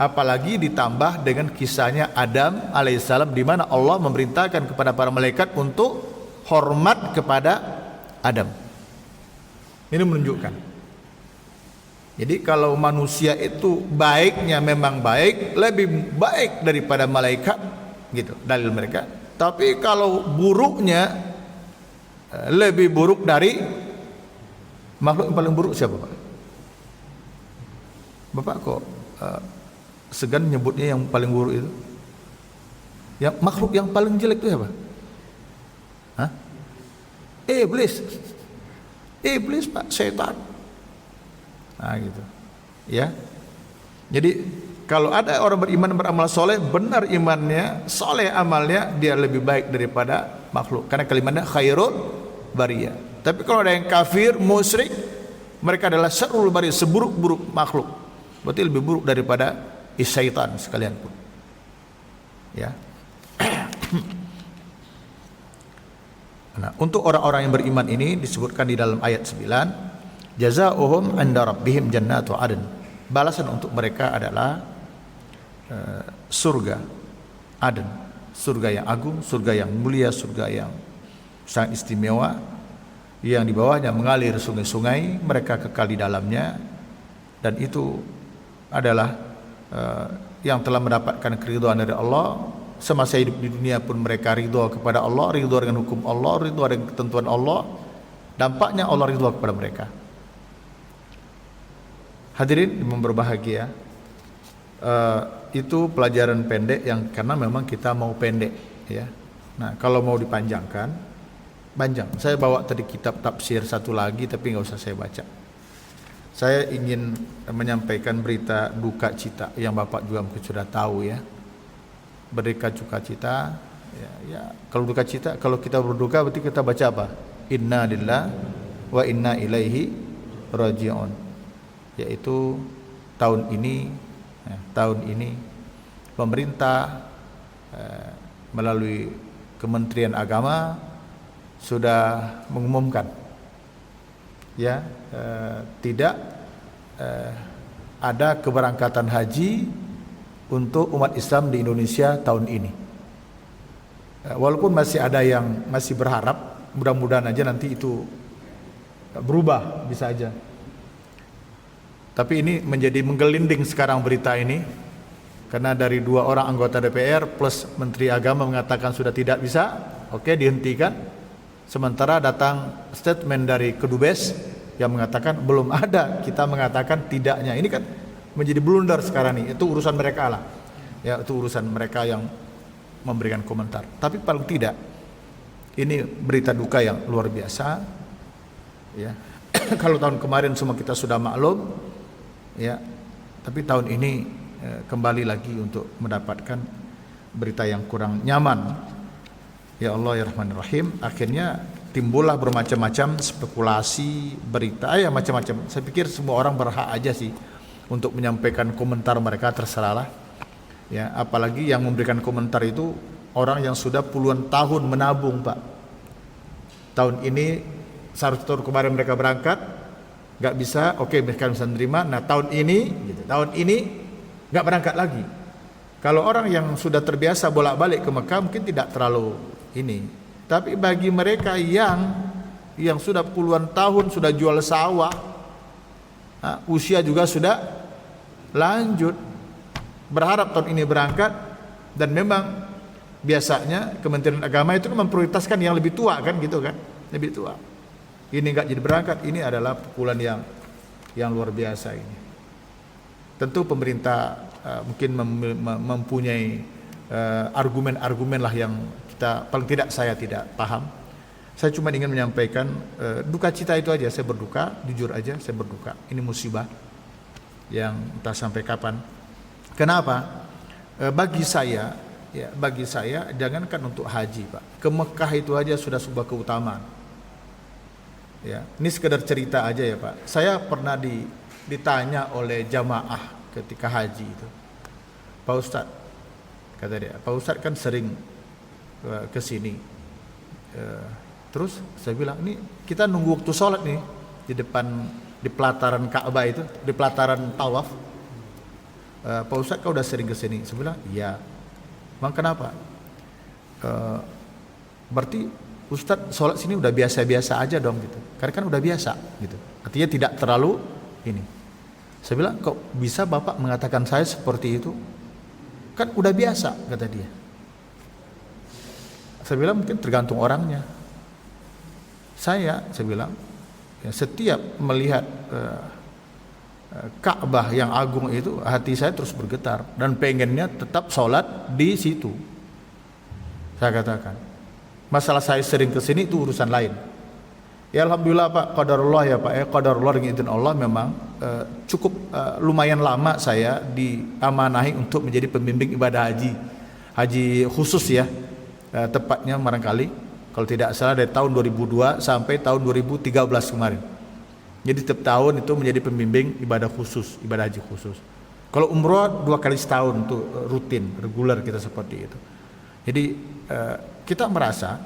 Apalagi ditambah dengan kisahnya Adam alaihissalam, di mana Allah memerintahkan kepada para malaikat untuk hormat kepada Adam. Ini menunjukkan Jadi kalau manusia itu baiknya memang baik, lebih baik daripada malaikat, gitu dalil mereka. Tapi kalau buruknya lebih buruk dari makhluk yang paling buruk siapa, Pak? Bapak kok segan nyebutnya yang paling buruk itu? Yang makhluk yang paling jelek itu siapa? Hah? Iblis. Iblis, Pak, setan. Nah, gitu. Ya. Jadi kalau ada orang beriman beramal soleh, benar imannya, soleh amalnya, dia lebih baik daripada makhluk. Karena kalimatnya khairul bariyah. Tapi kalau ada yang kafir, musyrik, mereka adalah syarrul bariyah, seburuk-buruk makhluk. Berarti lebih buruk daripada syaitan sekalian pun. Ya. Nah, untuk orang-orang yang beriman ini disebutkan di dalam ayat 9, jazaohum 'inda rabbihim jannatu 'adn. Balasan untuk mereka adalah surga Aden, surga yang agung, surga yang mulia, surga yang sangat istimewa, yang di bawahnya mengalir sungai-sungai, mereka kekal di dalamnya, dan itu adalah yang telah mendapatkan keridhaan dari Allah. Semasa hidup di dunia pun mereka ridha kepada Allah, ridha dengan hukum Allah, ridha dengan ketentuan Allah. Dampaknya Allah ridha kepada mereka. Hadirin yang berbahagia, itu pelajaran pendek yang karena memang kita mau pendek, ya. Nah, kalau mau dipanjangkan, panjang. Saya bawa tadi kitab tafsir satu lagi, tapi nggak usah saya baca. Saya ingin menyampaikan berita duka cita yang Bapak juga mungkin sudah tahu, ya. Berduka cita, ya. Kalau duka cita, kalau kita berduka berarti kita baca apa? Inna lillahi wa inna ilaihi raji'un. Yaitu tahun ini pemerintah melalui Kementerian Agama sudah mengumumkan, ya, tidak ada keberangkatan haji untuk umat Islam di Indonesia tahun ini. Walaupun masih ada yang masih berharap, mudah-mudahan aja nanti itu berubah, bisa aja. Tapi ini menjadi menggelinding sekarang berita ini, karena dari 2 orang anggota DPR plus Menteri Agama mengatakan sudah tidak bisa, oke, dihentikan. Sementara datang statement dari Kedubes yang mengatakan belum ada, kita mengatakan tidaknya. Ini kan menjadi blunder sekarang ini. Itu urusan mereka lah, ya, itu urusan mereka yang memberikan komentar. Tapi paling tidak ini berita duka yang luar biasa, ya. Kalau tahun kemarin semua kita sudah maklum, ya, tapi tahun ini kembali lagi untuk mendapatkan berita yang kurang nyaman. Ya Allah ya Rahman Rahim. Akhirnya timbullah bermacam-macam spekulasi, berita, ya macam-macam. Saya pikir semua orang berhak aja sih untuk menyampaikan komentar mereka, terserahlah. Ya, apalagi yang memberikan komentar itu orang yang sudah puluhan tahun menabung, Pak. Tahun ini, seharusnya tahun kemarin mereka berangkat, nggak bisa, oke, mereka bisa menerima. Nah, tahun ini nggak berangkat lagi. Kalau orang yang sudah terbiasa bolak-balik ke Mekah mungkin tidak terlalu ini. Tapi bagi mereka yang sudah puluhan tahun sudah jual sawah, usia juga sudah lanjut, berharap tahun ini berangkat, dan memang biasanya Kementerian Agama itu memprioritaskan yang lebih tua, kan gitu kan, lebih tua. Ini nggak jadi berangkat, ini adalah pukulan yang luar biasa ini. Tentu pemerintah mungkin mempunyai argumen-argumen lah yang kita, paling tidak saya tidak paham. Saya cuma ingin menyampaikan duka cita itu aja. Saya berduka, jujur aja saya berduka. Ini musibah yang entah sampai kapan. Kenapa? Bagi saya jangankan untuk haji, Pak, ke Mekah itu aja sudah sebuah keutamaan. Ya, ini sekedar cerita aja ya, Pak. Saya pernah ditanya oleh jamaah ketika haji itu, Pak Ustadz, kata dia, Pak Ustadz kan sering ke sini. Terus saya bilang, ini kita nunggu waktu sholat nih di pelataran Ka'bah itu, di pelataran tawaf. Pak Ustadz, kau udah sering ke sini? Saya bilang, iya. Bang, kenapa? Berarti Ustadz sholat sini udah biasa-biasa aja dong gitu. Karena kan udah biasa gitu. Artinya tidak terlalu ini. Saya bilang, kok bisa Bapak mengatakan saya seperti itu? Kan udah biasa, kata dia. Saya bilang mungkin tergantung orangnya. Saya bilang, ya, setiap melihat Ka'bah yang agung itu, hati saya terus bergetar dan pengennya tetap sholat di situ. Saya katakan, masalah saya sering kesini itu urusan lain. Ya Alhamdulillah Pak, qadarullah ya Pak, ya qadarullah dengan izin Allah memang cukup lumayan lama saya diamanahi untuk menjadi pembimbing ibadah haji khusus ya, tepatnya barangkali kalau tidak salah dari tahun 2002 sampai tahun 2013 kemarin. Jadi setiap tahun itu menjadi pembimbing ibadah khusus, ibadah haji khusus. Kalau umroh 2 kali setahun untuk rutin, reguler kita seperti itu. Jadi kita merasa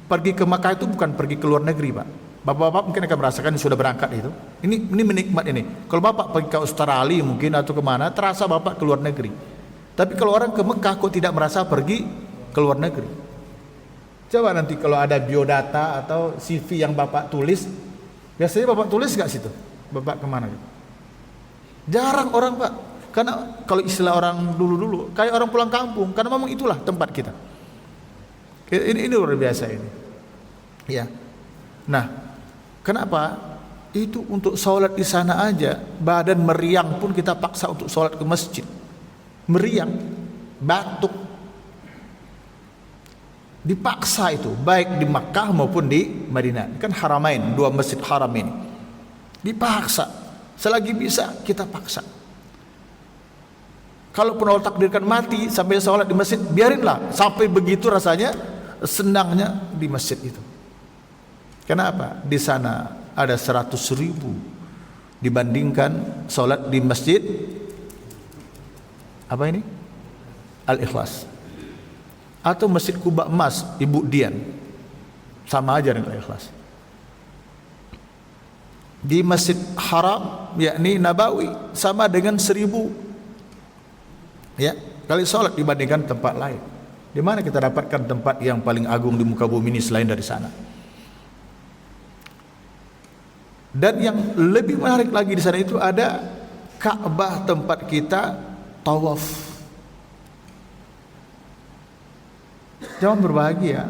pergi ke Makkah itu bukan pergi ke luar negeri Pak. Bapak-bapak mungkin akan merasakan sudah berangkat itu. Ini menikmat ini. Kalau Bapak pergi ke Australia mungkin atau kemana, terasa Bapak ke luar negeri. Tapi kalau orang ke Mekah kok tidak merasa pergi ke luar negeri. Coba nanti kalau ada biodata atau CV yang Bapak tulis, biasanya Bapak tulis gak situ? Bapak kemana gitu? Jarang orang Pak. Karena kalau istilah orang dulu-dulu, kayak orang pulang kampung. Karena memang itulah tempat kita. Ini luar biasa ini. Ya. Nah, kenapa? Itu untuk sholat di sana aja, badan meriang pun kita paksa untuk sholat ke masjid. Meriang, batuk. Dipaksa itu, baik di Makkah maupun di Madinah. Kan haramain, 2 masjid haram ini. Dipaksa. Selagi bisa kita paksa. Kalaupun Allah takdirkan mati sampai sholat di masjid, biarinlah. Sampai begitu rasanya senangnya di masjid itu. Kenapa? Di sana ada 100.000 dibandingkan sholat di masjid apa ini? Al-Ikhlas atau Masjid Kuba Emas Ibu Dian, sama aja dengan Al-Ikhlas. Di Masjid Haram yakni Nabawi sama dengan 1.000 ya kali sholat dibandingkan tempat lain. Di mana kita dapatkan tempat yang paling agung di muka bumi ini selain dari sana? Dan yang lebih menarik lagi di sana itu ada Ka'bah tempat kita tawaf. Jangan berbahagia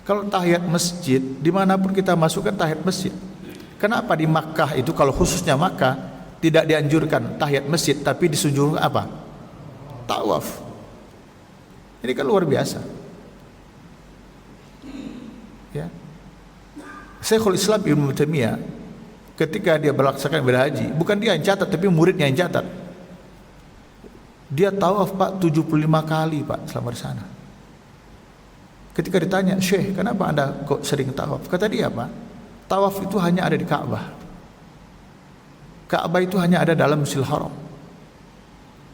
kalau tahiyat masjid, dimanapun kita masukkan tahiyat masjid. Kenapa di Makkah itu kalau khususnya Makkah tidak dianjurkan tahiyat masjid, tapi disuruh apa? Tawaf. Ini kan luar biasa. Ya. Syekhul Islam Ibnu Taimiyah ketika dia melaksanakan ibadah haji, bukan dia yang catat tapi muridnya yang catat. Dia tawaf Pak 75 kali Pak selama di sana. Ketika ditanya, "Syekh, kenapa Anda kok sering tawaf?" Kata dia, Pak, tawaf itu hanya ada di Ka'bah. Ka'bah itu hanya ada dalam Masjidil Haram.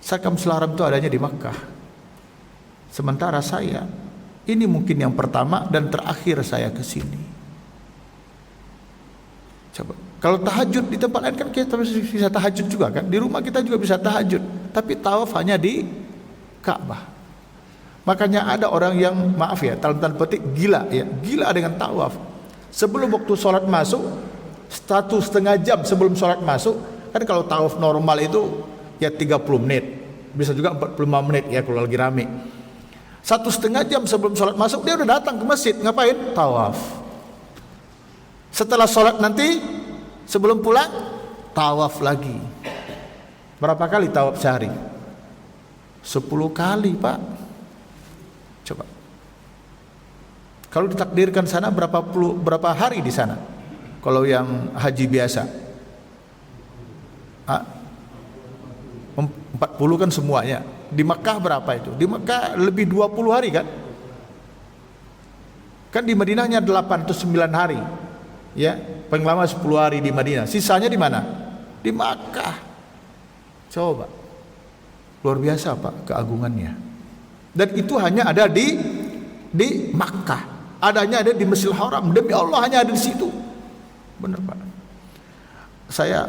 Sedangkan Masjidil Haram itu adanya di Makkah. Sementara saya, ini mungkin yang pertama dan terakhir saya ke sini. Coba, kalau tahajud di tempat lain kan kita bisa tahajud juga kan? Di rumah kita juga bisa tahajud. Tapi tawaf hanya di Ka'bah. Makanya ada orang yang, maaf ya, dalam tanda petik gila ya, gila dengan tawaf. Sebelum waktu sholat masuk, 1,5 jam sebelum sholat masuk, kan kalau tawaf normal itu ya 30 menit, bisa juga 45 menit ya kalau lagi rame. 1,5 jam sebelum sholat masuk dia udah datang ke masjid, ngapain? Tawaf. Setelah sholat nanti sebelum pulang tawaf lagi. Berapa kali tawaf sehari? 10 kali Pak. Coba. Kalau ditakdirkan sana berapa hari di sana? Kalau yang haji biasa 40 kan semuanya. Di Mekah berapa itu? Di Mekah lebih 20 hari kan? Kan di Madinahnya 8 atau 9 hari. Ya, paling lama 10 hari di Madinah. Sisanya di mana? Di Mekah. Coba. Luar biasa Pak keagungannya. Dan itu hanya ada di Mekah. Adanya ada di Masjidil Haram. Demi Allah hanya ada di situ. Benar Pak. Saya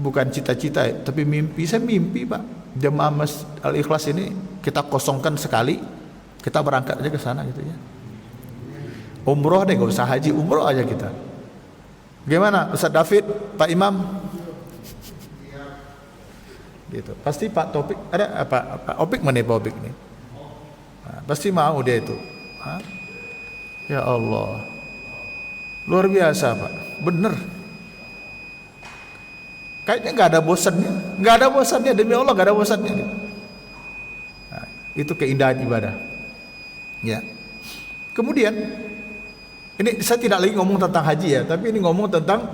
bukan cita-cita tapi mimpi. Saya mimpi Pak, jemaah Masjid Al-Ikhlas ini kita kosongkan sekali, kita berangkat aja ke sana gitu ya. Umroh deh, gak usah haji, umroh aja kita. Gimana Ustaz David, Pak Imam? Gitu. Pasti Pak Topik ada apa? Pak Opik mana Pak Opik nih? Nah, pasti mau dia itu. Hah? Ya Allah, luar biasa Pak, bener. Kayaknya nggak ada bosannya demi Allah nggak ada bosannya. Nah, itu keindahan ibadah. Ya. Kemudian ini saya tidak lagi ngomong tentang haji ya, tapi ini ngomong tentang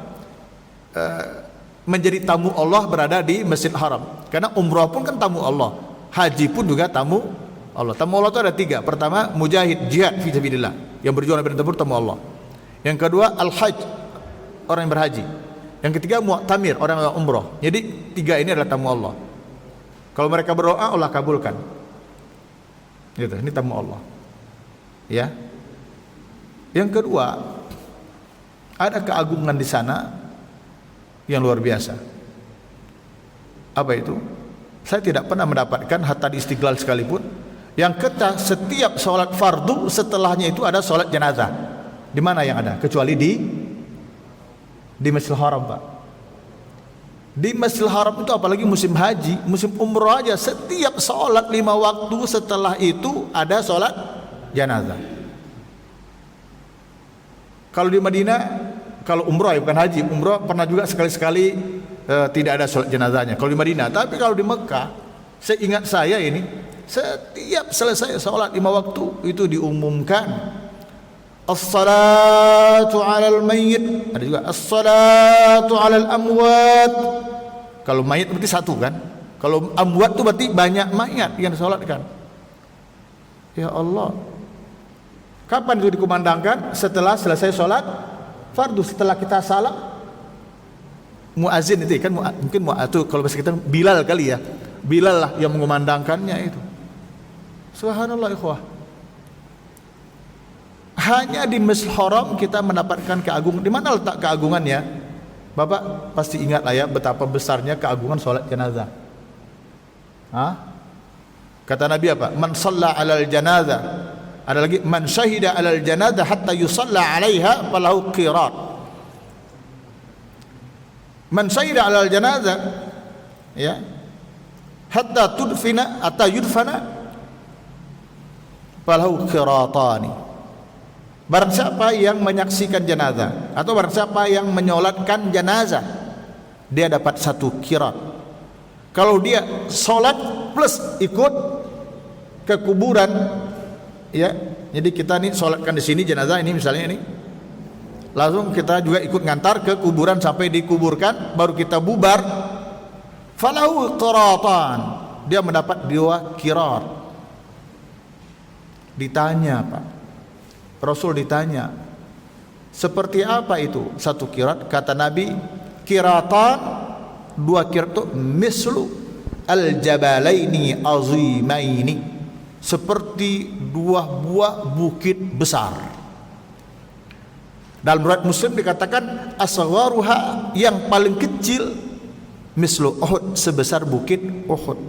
menjadi tamu Allah berada di Masjid Haram. Karena umrah pun kan tamu Allah, haji pun juga tamu Allah. Tamu Allah itu ada 3. Pertama, mujahid, jihad fi sabilillah, yang berjuang di medan tempur, tamu Allah. Yang kedua, al-hajj, orang yang berhaji. Yang ketiga, mu'tamir, orang yang umrah. Jadi 3 ini adalah tamu Allah. Kalau mereka berdoa, Allah kabulkan. Gitu, ini tamu Allah. Ya. Yang kedua, ada keagungan di sana yang luar biasa. Apa itu? Saya tidak pernah mendapatkan hatta di Istiqlal sekalipun yang kata setiap sholat fardu setelahnya itu ada sholat jenazah. Di mana yang ada? Kecuali di Masjidil Haram, Pak. Di Masjidil Haram itu apalagi musim haji, musim umrah aja, setiap sholat 5 waktu setelah itu ada sholat jenazah. Kalau di Madinah, kalau umrah ya bukan haji, umrah pernah juga sekali-sekali tidak ada sholat jenazahnya. Kalau di Madinah, tapi kalau di Mekah, seingat saya ini, setiap selesai sholat 5 waktu itu diumumkan as-salatu 'alal mayyit, ada juga as-salatu 'alal amwat. Kalau mayit berarti satu kan, kalau amwat itu berarti banyak mayat yang disolatkan. Ya Allah, kapan itu dikumandangkan? Setelah selesai sholat fardu, setelah kita salam. Muazin itu kan mungkin itu kalau bahasa kita Bilal kali ya, Bilal lah yang mengumandangkannya itu. Subhanallah ikhwah. Hanya di Masjidil Haram kita mendapatkan keagungan. Di mana letak keagungannya? Bapak pasti ingat lah ya betapa besarnya keagungan sholat jenazah. Hah? Kata Nabi apa? Man shalla 'alal janazah. Ada lagi man syahida 'alal janazah hatta yusalla 'alaiha falahu qirat. Man syahida 'alal janazah ya hatta tudfina atau yudfana falahu qiratani. Barang siapa yang menyaksikan jenazah atau barang siapa yang menyolatkan jenazah, dia dapat 1 qirat. Kalau dia solat plus ikut ke kuburan, ya, jadi kita nih solatkan di sini jenazah ini misalnya ini, langsung kita juga ikut ngantar ke kuburan sampai dikuburkan, baru kita bubar, falahu qiratan, dia mendapat 2 qirat. Ditanya Pak, Rasul ditanya, seperti apa itu 1 qirat? Kata Nabi, qiratan, 2 qirat itu mislu al-jabalaini azimaini, seperti 2 buah bukit besar. Dalam riwayat Muslim dikatakan asgharuha, yang paling kecil, mislu Uhud, sebesar bukit Uhud.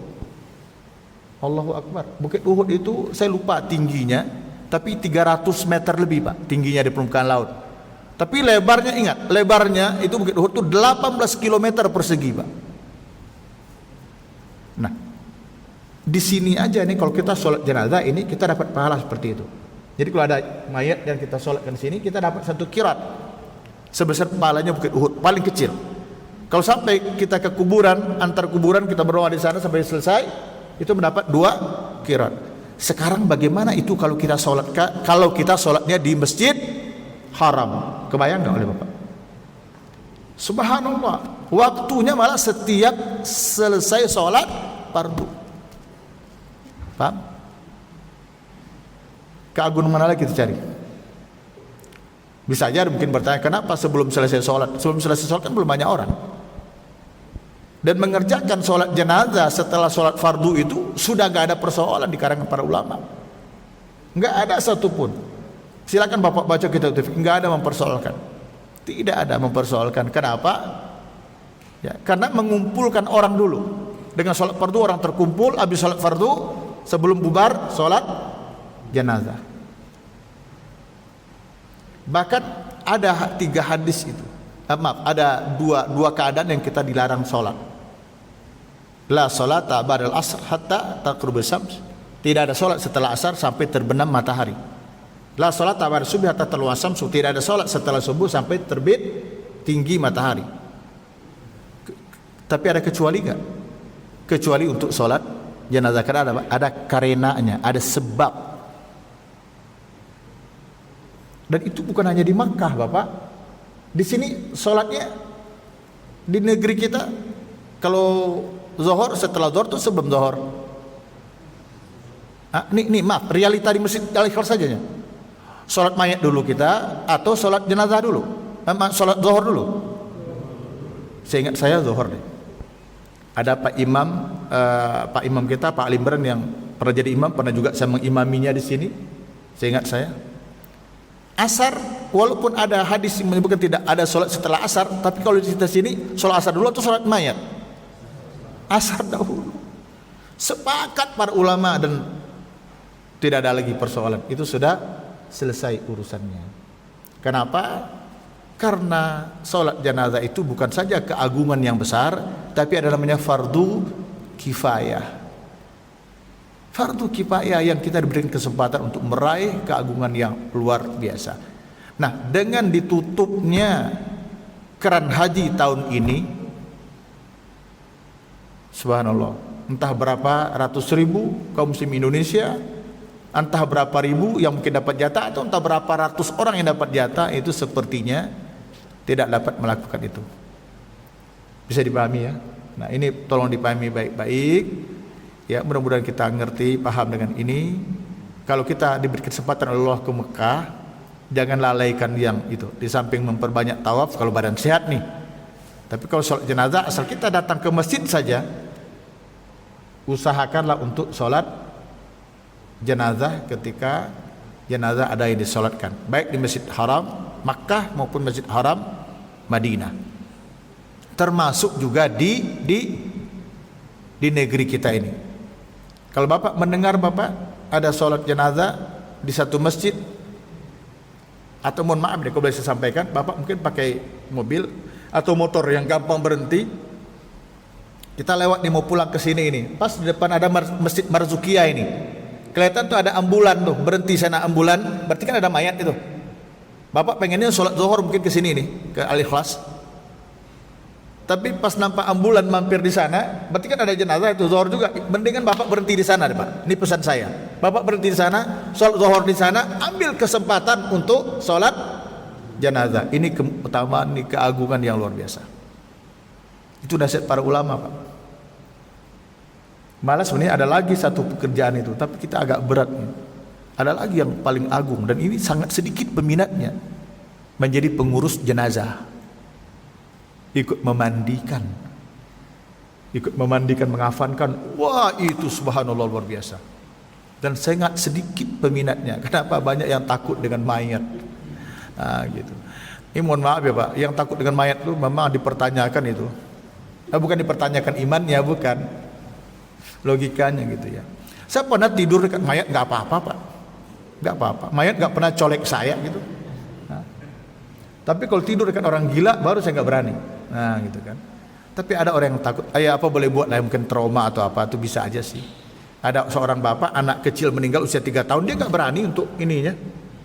Allahu Akbar. Bukit Uhud itu saya lupa tingginya, tapi 300 meter lebih Pak tingginya di permukaan laut. Tapi lebarnya, ingat, lebarnya itu Bukit Uhud itu 18 km persegi Pak. Nah, di sini aja nih kalau kita sholat jenazah ini kita dapat pahala seperti itu. Jadi kalau ada mayat yang kita sholatkan di sini, kita dapat 1 qirat sebesar pahalanya Bukit Uhud, paling kecil. Kalau sampai kita ke kuburan, antar kuburan kita berdoa di sana sampai selesai, itu mendapat 2 qirat. Sekarang bagaimana itu kalau kita sholatnya di Masjid Haram? Kebayang nggak oleh Bapak? Subhanallah, waktunya malah setiap selesai sholat fardu. Paham? Keagungan mana lagi kita cari? Bisa aja mungkin bertanya, kenapa sebelum selesai sholat? Sebelum selesai sholat kan belum banyak orang. Dan mengerjakan sholat jenazah setelah sholat fardu itu sudah gak ada persoalan di kalangan para ulama. Gak ada satupun. Silakan Bapak baca kitab Tauhid, gak ada mempersoalkan. Tidak ada mempersoalkan. Kenapa? Ya, karena mengumpulkan orang dulu. Dengan sholat fardu orang terkumpul, habis sholat fardu sebelum bubar sholat jenazah. Bahkan ada 3 hadis itu. Maaf, ada dua keadaan yang kita dilarang sholat. La salata ba'dal asr hatta taghrubus syams. Tidak ada salat setelah asar sampai terbenam matahari. La salata ba'da subhi hatta tatlu'as syamsu. Tidak ada salat setelah subuh sampai terbit tinggi matahari. Tapi ada kecuali enggak? Kecuali untuk salat jenazah, karena ada karenanya, ada sebab. Dan itu bukan hanya di Makkah, Bapak. Di sini salatnya di negeri kita, kalau zuhur setelah zuhur itu sebelum zuhur. Nih maaf, realita di Masjid Al-Ikhlas saja ya. Salat mayat dulu kita atau salat jenazah dulu? Salat zuhur dulu. Seingat saya zuhur deh. Ada Pak Imam kita, Pak Alimberan, yang pernah jadi imam, pernah juga saya mengimaminya di sini. Seingat saya. Asar, walaupun ada hadis yang menyebutkan tidak ada sholat setelah asar, tapi kalau di sini sholat asar dulu atau sholat mayat? Asar dahulu. Sepakat para ulama dan tidak ada lagi persoalan. Itu sudah selesai urusannya. Kenapa? Karena sholat jenazah itu bukan saja keagungan yang besar, tapi ada namanya fardu kifayah. Fardu kifayah yang kita diberikan kesempatan untuk meraih keagungan yang luar biasa. Nah, dengan ditutupnya keran haji tahun ini, subhanallah, entah berapa ratus ribu kaum muslim Indonesia, entah berapa ribu yang mungkin dapat jatah, atau entah berapa ratus orang yang dapat jatah, itu sepertinya tidak dapat melakukan itu. Bisa dipahami ya? Nah, ini tolong dipahami baik-baik. Ya, mudah-mudahan kita ngerti, paham dengan ini. Kalau kita diberi kesempatan oleh Allah ke Mekah, jangan lalaikan yang itu. Di samping memperbanyak tawaf kalau badan sehat nih. Tapi kalau sholat jenazah, asal kita datang ke masjid saja, usahakanlah untuk sholat jenazah ketika jenazah ada yang disolatkan, baik di Masjid Haram Makkah maupun Masjid Haram Madinah. Termasuk juga di negeri kita ini. Kalau Bapak mendengar Bapak ada sholat jenazah di satu masjid, atau mohon maaf deh kalau boleh saya sampaikan, Bapak mungkin pakai mobil atau motor yang gampang berhenti, kita lewat nih mau pulang ke sini ini, pas di depan ada Masjid Marzukia ini, kelihatan tuh ada ambulan tuh, berhenti sana ambulan, berarti kan ada mayat itu. Bapak pengennya sholat zuhur mungkin ke sini nih, ke Al-Ikhlas. Tapi pas nampak ambulan mampir di sana, berarti kan ada jenazah itu zuhur juga. Mendingan Bapak berhenti di sana deh, Pak. Ini pesan saya. Bapak berhenti di sana, sholat zuhur di sana, ambil kesempatan untuk sholat jenazah. Ini keutamaan, ini keagungan yang luar biasa. Itu nasihat para ulama, Pak. Malah sebenarnya ada lagi satu pekerjaan itu, tapi kita agak berat nih. Ada lagi yang paling agung, dan ini sangat sedikit peminatnya, menjadi pengurus jenazah. Ikut memandikan, mengafankan. Wah, itu subhanallah luar biasa. Dan sangat sedikit peminatnya. Kenapa? Banyak yang takut dengan mayat. Nah, gitu. Ini mohon maaf ya Pak, yang takut dengan mayat itu memang dipertanyakan itu. Bukan dipertanyakan imannya, bukan. Logikanya gitu ya. Saya pernah tidur dekat mayat, nggak apa-apa Pak. Nggak apa-apa. Mayat nggak pernah colek saya gitu. Nah. Tapi kalau tidur dekat orang gila, baru saya nggak berani. Nah gitu kan. Tapi ada orang yang takut, apa boleh buat lah, mungkin trauma atau apa, itu bisa aja sih. Ada seorang bapak, anak kecil meninggal usia 3 tahun, dia gak berani untuk ininya,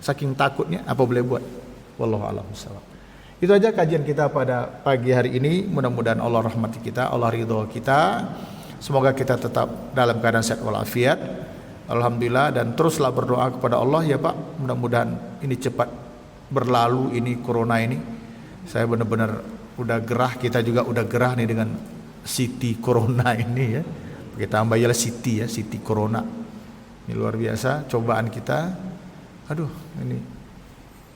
saking takutnya, apa boleh buat. Wallahu a'lam bishawab. Itu aja kajian kita pada pagi hari ini. Mudah-mudahan Allah rahmati kita, Allah ridho kita. Semoga kita tetap dalam keadaan sehat walafiat. Alhamdulillah, dan teruslah berdoa kepada Allah ya Pak. Mudah-mudahan ini cepat berlalu, ini corona ini. Saya benar-benar udah gerah, kita juga udah gerah nih dengan City Corona ini ya. Kita tambah ya City ya, City Corona. Ini luar biasa cobaan kita. Aduh, ini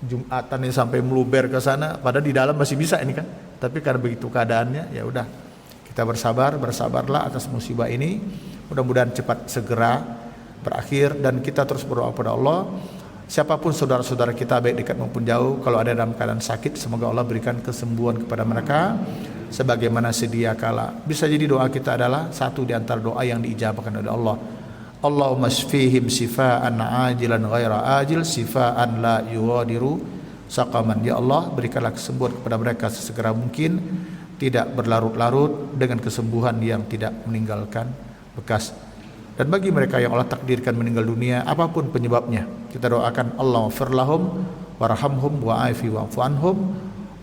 Jumatan ini sampai meluber ke sana, padahal di dalam masih bisa ini kan. Tapi karena begitu keadaannya, ya udah. Kita bersabarlah atas musibah ini. Mudah-mudahan cepat segera berakhir, dan kita terus berdoa kepada Allah. Siapapun saudara-saudara kita baik dekat maupun jauh, kalau ada dalam keadaan sakit, semoga Allah berikan kesembuhan kepada mereka sebagaimana sedia kala. Bisa jadi doa kita adalah satu di antara doa yang diijabahkan oleh Allah. Allahumma shfihim shifaan ajilan ghaira ajil, shifaan la yughadiru saqaman. Ya Allah, berikanlah kesembuhan kepada mereka sesegera mungkin, tidak berlarut-larut, dengan kesembuhan yang tidak meninggalkan bekas. Dan bagi mereka yang Allah takdirkan meninggal dunia apapun penyebabnya, kita doakan Allahumma fir lahum warhamhum wa'afi wa'fu anhum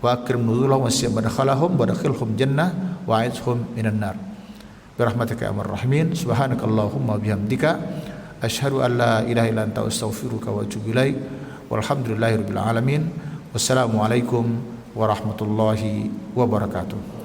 wa akrim nuzulahum wa madkhalahum wa dakhilhum jannah wa a'idhum minan nar birahmatika ya arhamar rahimin. Subhanakallahumma bihamdika asyhadu an la ilaha illa anta astaghfiruka wa atubu ilaik. Walhamdulillahirabbil alamin. Wassalamualaikum warahmatullahi wabarakatuh.